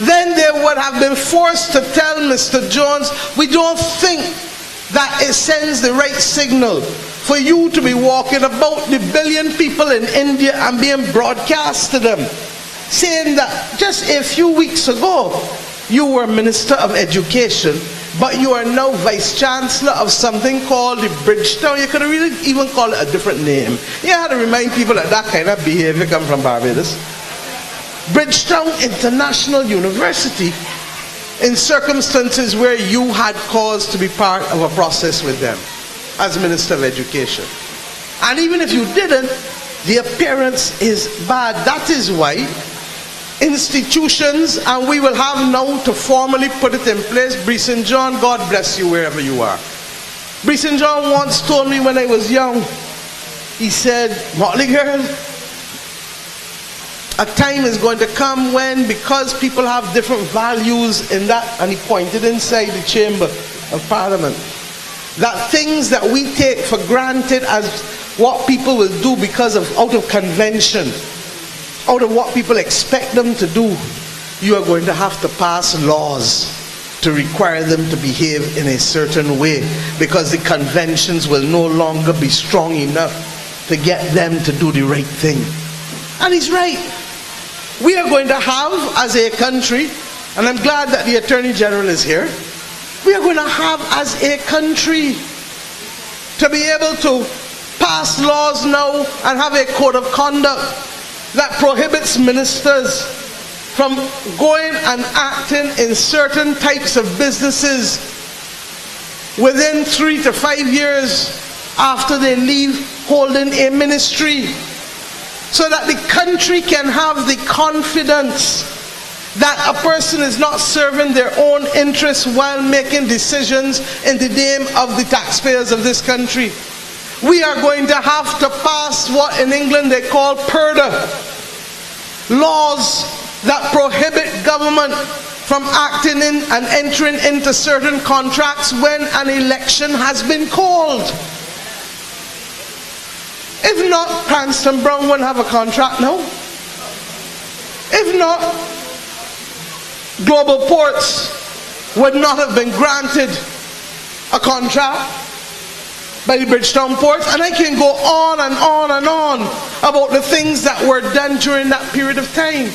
then they would have been forced to tell Mr. Jones, we don't think that it sends the right signal for you to be walking about the billion people in India and being broadcast to them, saying that just a few weeks ago, you were Minister of Education, but you are now Vice Chancellor of something called the Bridgetown. You could have really even called it a different name. You had to remind people that that kind of behavior comes from Barbados. Bridgetown International University, in circumstances where you had cause to be part of a process with them as Minister of Education. And even if you didn't, the appearance is bad. That is why institutions, and we will have now to formally put it in place. Brees and John, God bless you wherever you are. Brees and John once told me when I was young, he said, Motley girl, a time is going to come when, because people have different values in that, and he pointed inside the chamber of Parliament, that things that we take for granted as what people will do because of out of convention, out of what people expect them to do, you are going to have to pass laws to require them to behave in a certain way, because the conventions will no longer be strong enough to get them to do the right thing. And he's right. We are going to have, as a country, and I'm glad that the Attorney General is here, we are going to have as a country to be able to pass laws now and have a code of conduct that prohibits ministers from going and acting in certain types of businesses within 3 to 5 years after they leave holding a ministry, so that the country can have the confidence that a person is not serving their own interests while making decisions in the name of the taxpayers of this country. We are going to have to pass what in England they call purdah, laws that prohibit government from acting in and entering into certain contracts when an election has been called. If not, Cranston Brown wouldn't have a contract now. If not, Global Ports would not have been granted a contract by the Bridgetown Ports, and I can go on and on and on about the things that were done during that period of time.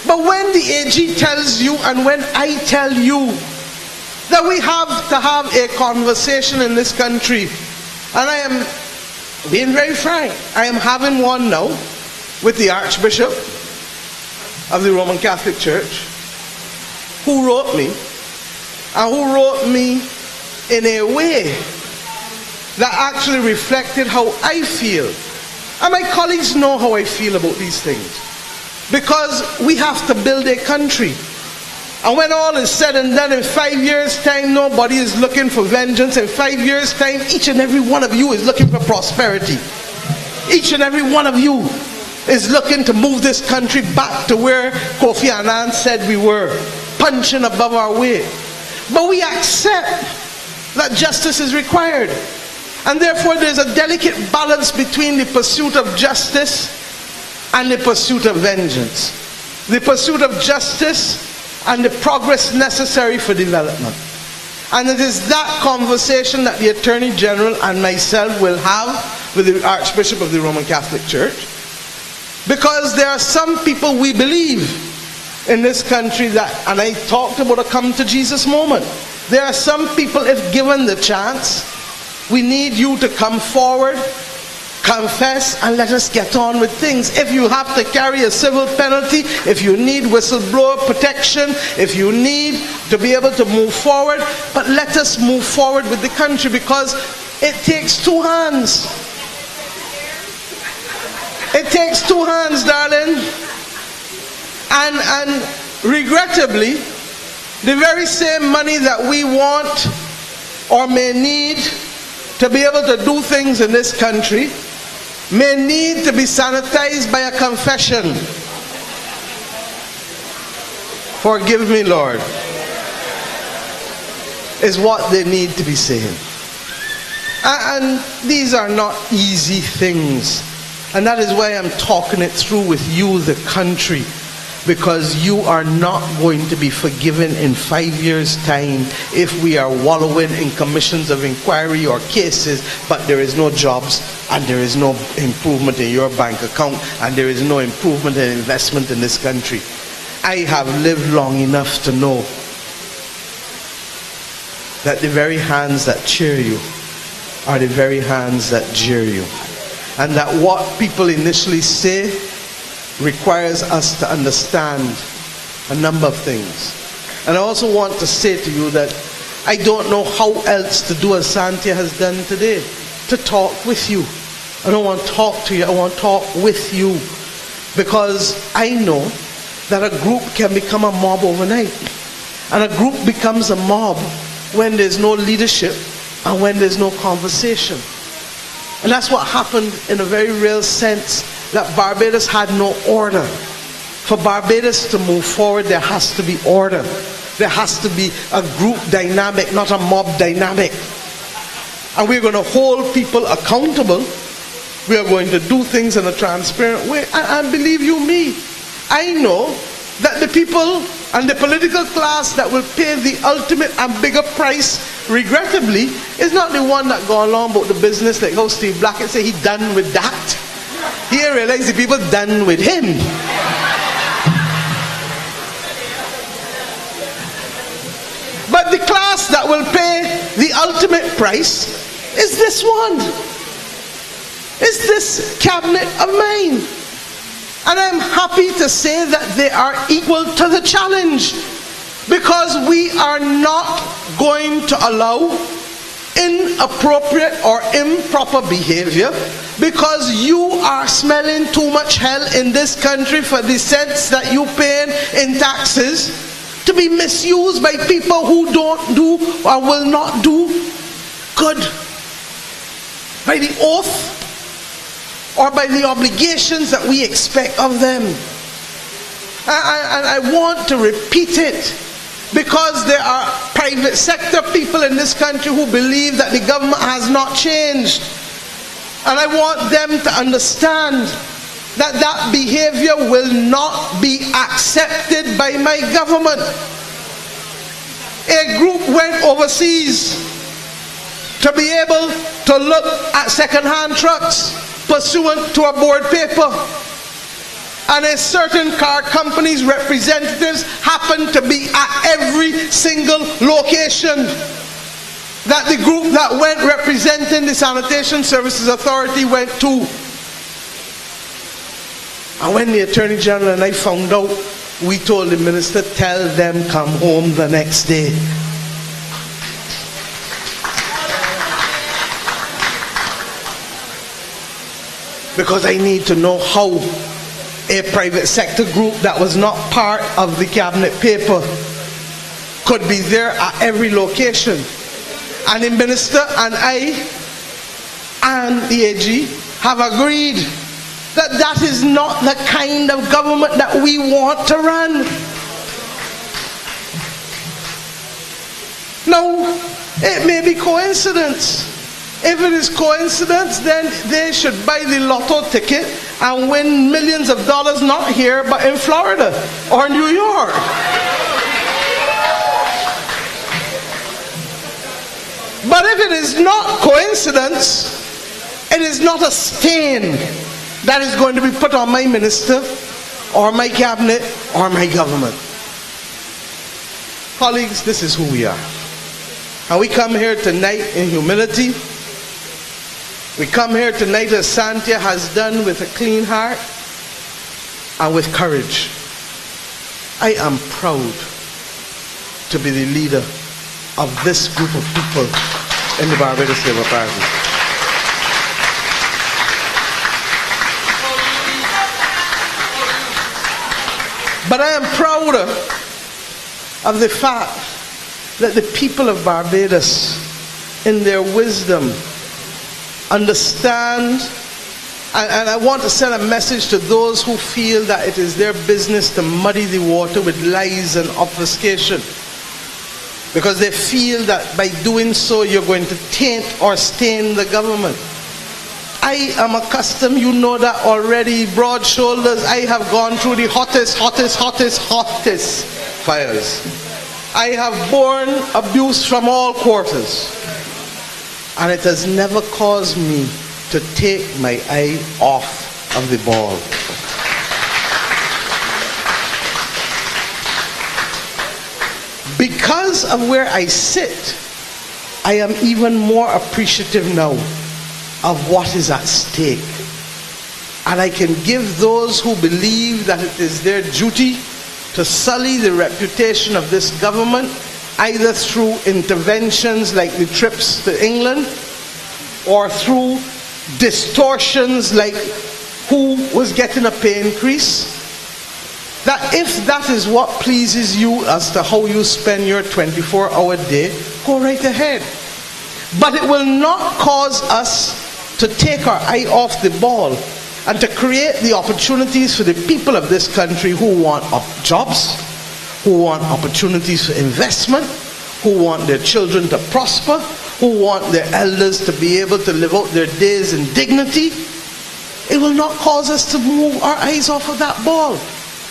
But when the AG tells you, and when I tell you, that we have to have a conversation in this country, and I am being very frank, I am having one now with the Archbishop of the Roman Catholic Church, who wrote me, and who wrote me in a way that actually reflected how I feel. And my colleagues know how I feel about these things. Because we have to build a country. And when all is said and done, in 5 years' time, nobody is looking for vengeance. In 5 years' time, each and every one of you is looking for prosperity. Each and every one of you is looking to move this country back to where Kofi Annan said we were, punching above our weight. But we accept that justice is required. And therefore, there's a delicate balance between the pursuit of justice and the pursuit of vengeance. The pursuit of justice and the progress necessary for development. And it is that conversation that the Attorney General and myself will have with the Archbishop of the Roman Catholic Church. Because there are some people we believe in this country that, and I talked about a come to Jesus moment, There are some people, if given the chance, we need you to come forward, confess, and let us get on with things. If you have to carry a civil penalty, if you need whistleblower protection, if you need to be able to move forward, but let us move forward with the country, because it takes two hands. It takes two hands, darling. And regrettably, the very same money that we want or may need to be able to do things in this country may need to be sanitized by a confession. Forgive me, Lord, is what they need to be saying. And these are not easy things. And that is why I'm talking it through with you, the country. Because you are not going to be forgiven in 5 years' time if we are wallowing in commissions of inquiry or cases, but there is no jobs and there is no improvement in your bank account and there is no improvement in investment in this country. I have lived long enough to know that the very hands that cheer you are the very hands that jeer you. And that what people initially say requires us to understand a number of things. And I also want to say to you that I don't know how else to do as Sandhya has done today, to talk with you. I don't want to talk to you, I want to talk with you, because I know that a group can become a mob overnight. And a group becomes a mob when there's no leadership and when there's no conversation. And that's what happened in a very real sense, that Barbados had no order. For Barbados to move forward, there has to be order. There has to be a group dynamic, not a mob dynamic. And we're going to hold people accountable. We are going to do things in a transparent way. And believe you me, I know that the people and the political class that will pay the ultimate and bigger price, regrettably, is not the one that go along about the business like how Steve Blackett say he done with that. He realized the people done with him. But the class that will pay the ultimate price is this one. Is this cabinet of mine. And I'm happy to say that they are equal to the challenge, because we are not going to allow inappropriate or improper behavior, because you are smelling too much hell in this country for the cents that you pay in taxes to be misused by people who don't do or will not do good by the oath or by the obligations that we expect of them. And I want to repeat it, because there are private sector people in this country who believe that the government has not changed. And I want them to understand that that behavior will not be accepted by my government. A group went overseas to be able to look at second-hand trucks pursuant to a board paper. And a certain car company's representatives happened to be at every single location that the group that went representing the Sanitation Services Authority went to. And when the Attorney General and I found out, we told the minister, tell them come home the next day. Because I need to know how a private sector group that was not part of the cabinet paper could be there at every location. And the minister and I and the AG have agreed that that is not the kind of government that we want to run. Now, it may be coincidence. If it is coincidence, then they should buy the lotto ticket and win millions of dollars, not here, but in Florida or New York. But if it is not coincidence, it is not a stain that is going to be put on my minister or my cabinet or my government. Colleagues, this is who we are. And we come here tonight in humility. We come here tonight as Sandhya has done, with a clean heart and with courage. I am proud to be the leader of this group of people in the Barbados Labour Party. But I am prouder of the fact that the people of Barbados, in their wisdom, understand, and I want to send a message to those who feel that it is their business to muddy the water with lies and obfuscation, because they feel that by doing so you're going to taint or stain the government. I am accustomed, you know that already, broad shoulders. I have gone through the hottest fires. I have borne abuse from all quarters, and it has never caused me to take my eye off of the ball. Because of where I sit, I am even more appreciative now of what is at stake. And I can give those who believe that it is their duty to sully the reputation of this government, either through interventions like the trips to England, or through distortions like who was getting a pay increase, that if that is what pleases you as to how you spend your 24-hour day, go right ahead. But it will not cause us to take our eye off the ball and to create the opportunities for the people of this country who want jobs, who want opportunities for investment, who want their children to prosper, who want their elders to be able to live out their days in dignity. It will not cause us to move our eyes off of that ball.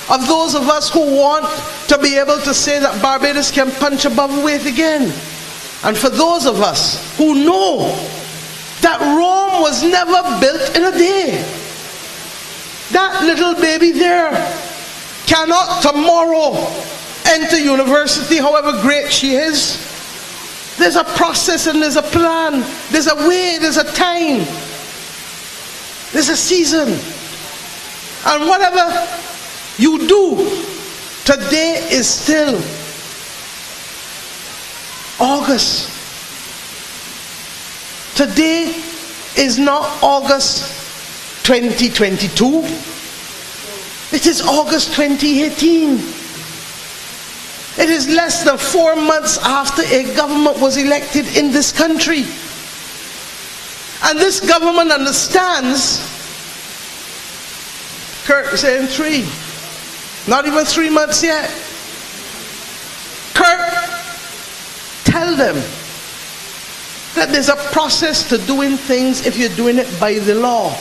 Of those of us who want to be able to say that Barbados can punch above weight again. And for those of us who know that Rome was never built in a day. That little baby there cannot tomorrow enter university, however great she is. There's a process and there's a plan. There's a way, there's a time. There's a season. And whatever you do, today is still August. Today is not August 2022. It is August 2018. It is less than 4 months after a government was elected in this country. And this government understands, Kurt is saying 3. Not even 3 months yet. Kurt, tell them that there's a process to doing things if you're doing it by the law.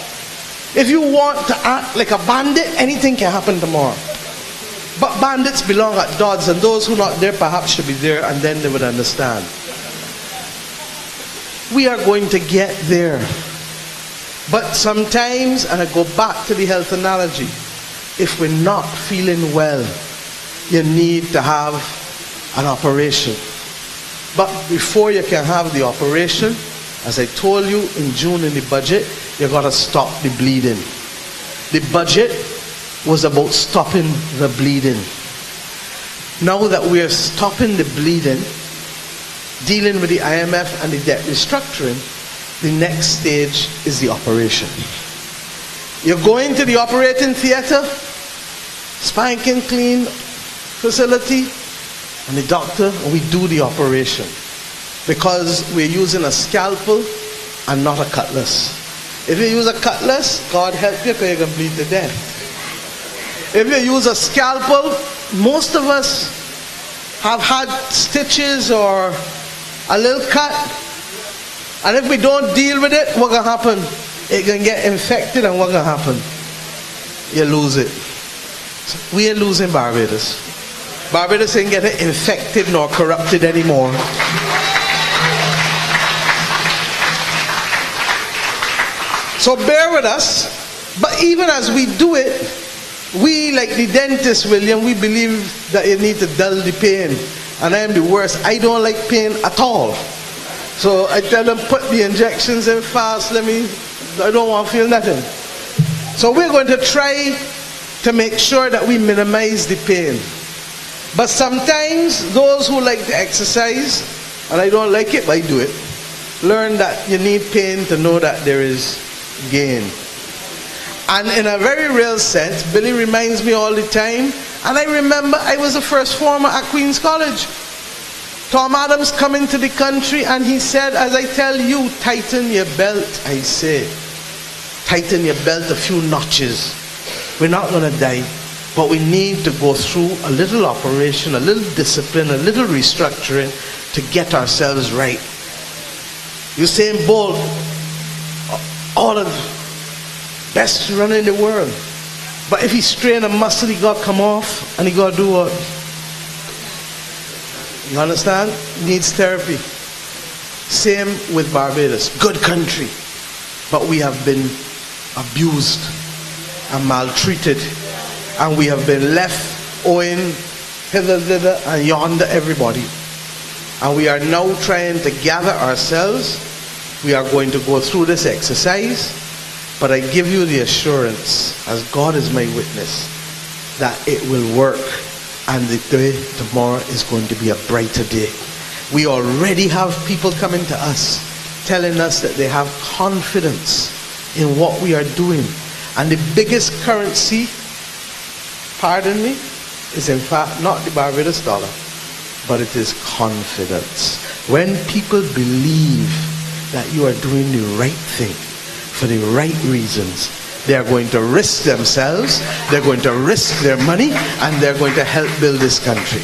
If you want to act like a bandit, anything can happen tomorrow. But bandits belong at Dodds, and those who are not there perhaps should be there, and then they would understand. We are going to get there. But sometimes, and I go back to the health analogy, if we're not feeling well, you need to have an operation. But before you can have the operation, as I told you in June in the budget, you got to stop the bleeding. The budget was about stopping the bleeding. Now that we are stopping the bleeding, dealing with the IMF and the debt restructuring, the next stage is the operation. You're going to the operating theater, spanking clean facility, and the doctor, and we do the operation. Because we're using a scalpel and not a cutlass. If you use a cutlass, God help you, because you're going to bleed to death. If you use a scalpel, most of us have had stitches or a little cut. And if we don't deal with it, what's going to happen? It can get infected, and what's going to happen? You lose it. We ain't losing Barbados. Barbados ain't getting infected nor corrupted anymore. So bear with us. But even as we do it, we, like the dentist, William, we believe that you need to dull the pain. and I am the worst. I don't like pain at all. So I tell them, put the injections in fast, I don't want to feel nothing. So we're going to try to make sure that we minimize the pain. But sometimes those who like to exercise, and I don't like it, but I do it, learn that you need pain to know that there is gain. And in a very real sense, Billy reminds me all the time, and I remember I was the first former at Queen's College. Tom Adams come into the country and he said, as I tell you, tighten your belt, I say. Tighten your belt a few notches. We're not going to die, but we need to go through a little operation, a little discipline, a little restructuring to get ourselves right. Usain Bolt, all of the best runner in the world. But if he strain a muscle, he got to come off and he got to do what? You understand? Needs therapy. Same with Barbados. Good country. But we have been abused and maltreated. And we have been left owing hither, thither, and yonder everybody. And we are now trying to gather ourselves. We are going to go through this exercise. But I give you the assurance, as God is my witness, that it will work. And the day tomorrow is going to be a brighter day. We already have people coming to us telling us that they have confidence in what we are doing. And the biggest currency, pardon me, is in fact not the Barbados dollar, but it is confidence. When people believe that you are doing the right thing for the right reasons, they are going to risk themselves, they're going to risk their money, and they're going to help build this country.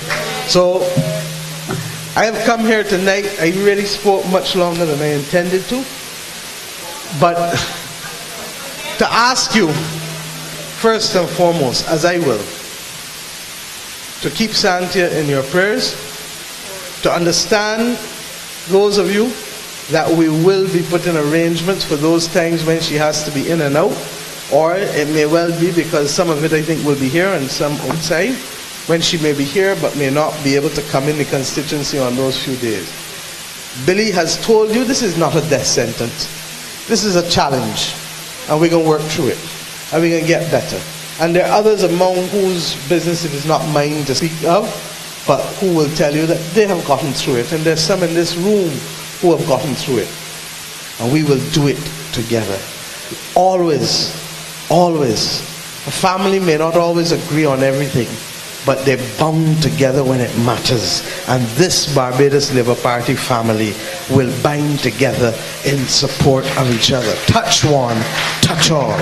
So, I have come here tonight. I really spoke much longer than I intended to. But to ask you, first and foremost, as I will, to keep Sandhya in your prayers, to understand, those of you, that we will be putting arrangements for those times when she has to be in and out. Or it may well be, because some of it I think will be here and some outside, when she may be here but may not be able to come in the constituency on those few days. Billy has told you this is not a death sentence. This is a challenge. And we're going to work through it. And we're going to get better. And there are others among whose business it is not mine to speak of, but who will tell you that they have gotten through it. And there's some in this room who have gotten through it. And we will do it together. Always. A family may not always agree on everything, but they're bound together when it matters. And this Barbados Labour Party family will bind together in support of each other. Touch one, touch all.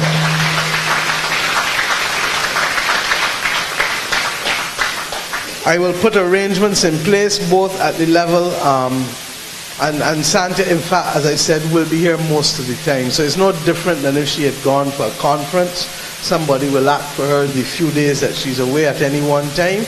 I will put arrangements in place both at the level and Sandhya, in fact, as I said, will be here most of the time. So it's no different than if she had gone for a conference. Somebody will act for her the few days that she's away at any one time.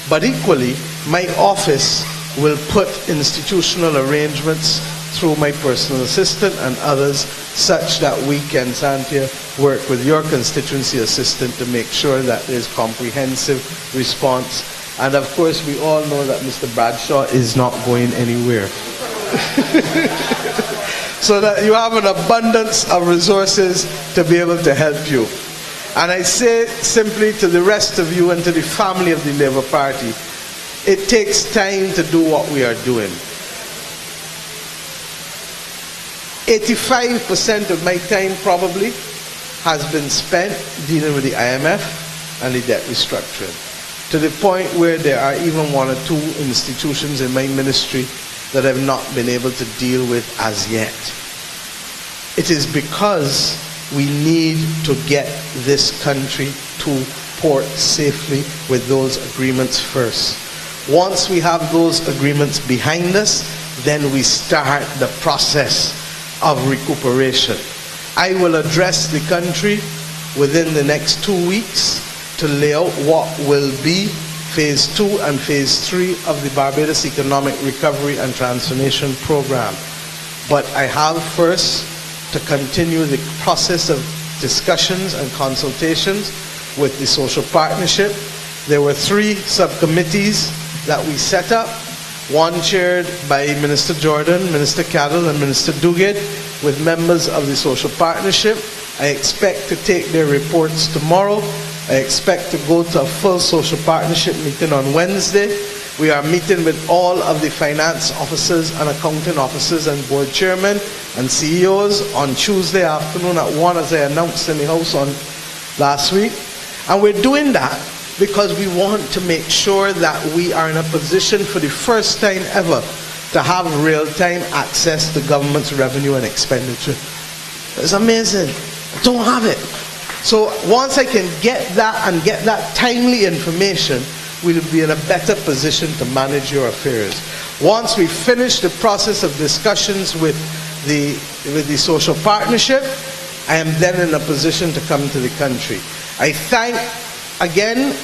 But equally, my office will put institutional arrangements through my personal assistant and others, such that we can, Sandhya, work with your constituency assistant to make sure that there's comprehensive response. And of course, we all know that Mr. Bradshaw is not going anywhere. So that you have an abundance of resources to be able to help you. And I say simply to the rest of you and to the family of the Labour Party, it takes time to do what we are doing. 85% of my time probably has been spent dealing with the IMF and the debt restructuring, to the point where there are even one or two institutions in my ministry that I've not been able to deal with as yet. It is because we need to get this country to port safely with those agreements first. Once we have those agreements behind us, then we start the process of recuperation. I will address the country within the next 2 weeks to lay out what will be Phase 2 and Phase 3 of the Barbados Economic Recovery and Transformation Program. But I have first to continue the process of discussions and consultations with the social partnership. There were 3 subcommittees that we set up. one chaired by Minister Jordan, Minister Cadell, and Minister Duguid, with members of the Social Partnership. I expect to take their reports tomorrow. I expect to go to a full Social Partnership meeting on Wednesday. We are meeting with all of the finance officers and accounting officers and board chairmen and CEOs on Tuesday afternoon at 1, as I announced in the House on last week. And we're doing that because we want to make sure that we are in a position for the first time ever to have real-time access to government's revenue and expenditure. It's amazing. I don't have it. So once I can get that and get that timely information, we'll be in a better position to manage your affairs. Once we finish the process of discussions with the Social Partnership, I am then in a position to come to the country. I thank, again,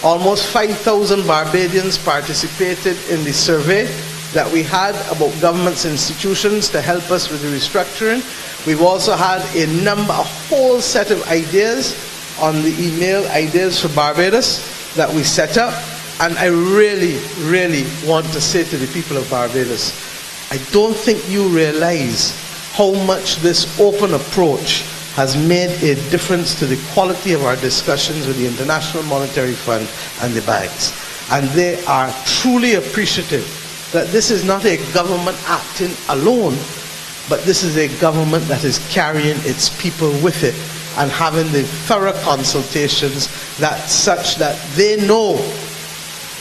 almost 5,000 Barbadians participated in the survey that we had about government's institutions to help us with the restructuring. We've also had a whole set of ideas on the email, Ideas for Barbados, that we set up. And I really, really want to say to the people of Barbados, I don't think you realize how much this open approach has made a difference to the quality of our discussions with the International Monetary Fund and the banks. And they are truly appreciative that this is not a government acting alone, but this is a government that is carrying its people with it and having the thorough consultations such that they know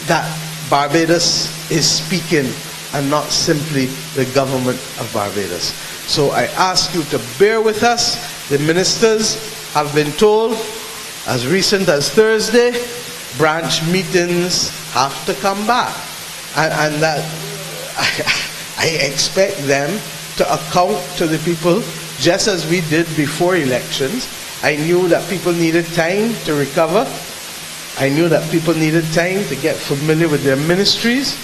that Barbados is speaking and not simply the government of Barbados. So I ask you to bear with us. The ministers have been told, as recent as Thursday, branch meetings have to come back. And that I expect them to account to the people just as we did before elections. I knew that people needed time to recover. I knew that people needed time to get familiar with their ministries.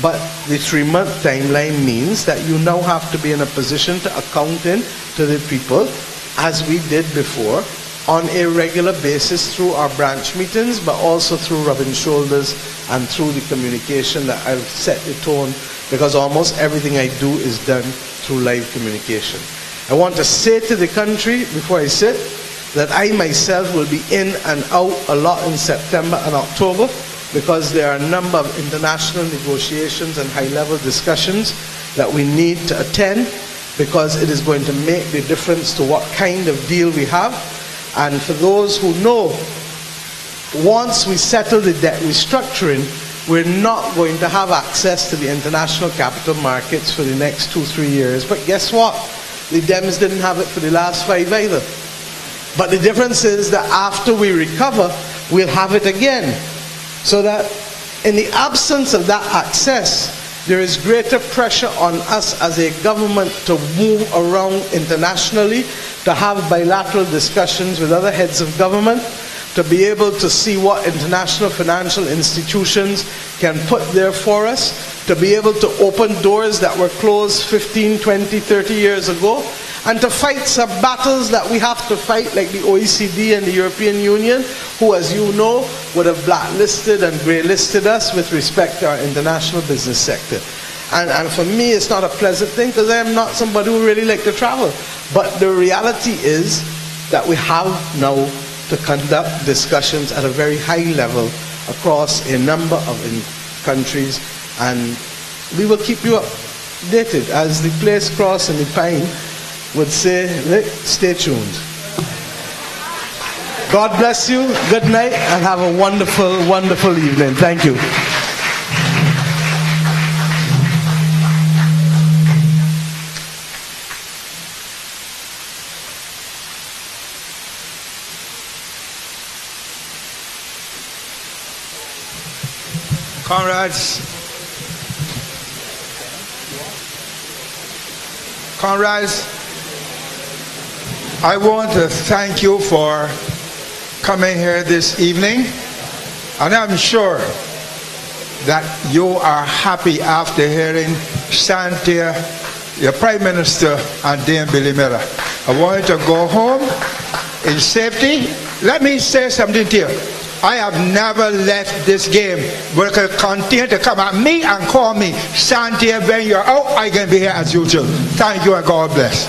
But the 3-month timeline means that you now have to be in a position to account in to the people, as we did before, on a regular basis through our branch meetings, but also through rubbing shoulders and through the communication that I've set the tone, because almost everything I do is done through live communication. I want to say to the country before I sit that I myself will be in and out a lot in September and October, because there are a number of international negotiations and high-level discussions that we need to attend, because it is going to make the difference to what kind of deal we have. And for those who know, once we settle the debt restructuring, we're not going to have access to the international capital markets for the next 2-3 years. But guess what? The Dems didn't have it for the last 5 either. But the difference is that after we recover, we'll have it again. So that in the absence of that access, there is greater pressure on us as a government to move around internationally, to have bilateral discussions with other heads of government, to be able to see what international financial institutions can put there for us, to be able to open doors that were closed 15, 20, 30 years ago, and to fight some battles that we have to fight, like the OECD and the European Union, who, as you know, would have blacklisted and grey-listed us with respect to our international business sector. And for me, it's not a pleasant thing, because I am not somebody who really likes to travel. But the reality is that we have now to conduct discussions at a very high level across a number of countries, and we will keep you updated. As the place cross in the pine would say, stay tuned. God bless you, good night, and have a wonderful, wonderful evening. Thank you. Comrades, I want to thank you for coming here this evening, and I'm sure that you are happy after hearing Sandhya, your Prime Minister, and Dame Billy Miller. I want you to go home in safety let me say something to you. I have never left this game, but you continue to come at me and call me. Sandhya, when you're out, I can be here as usual. Thank you and God bless.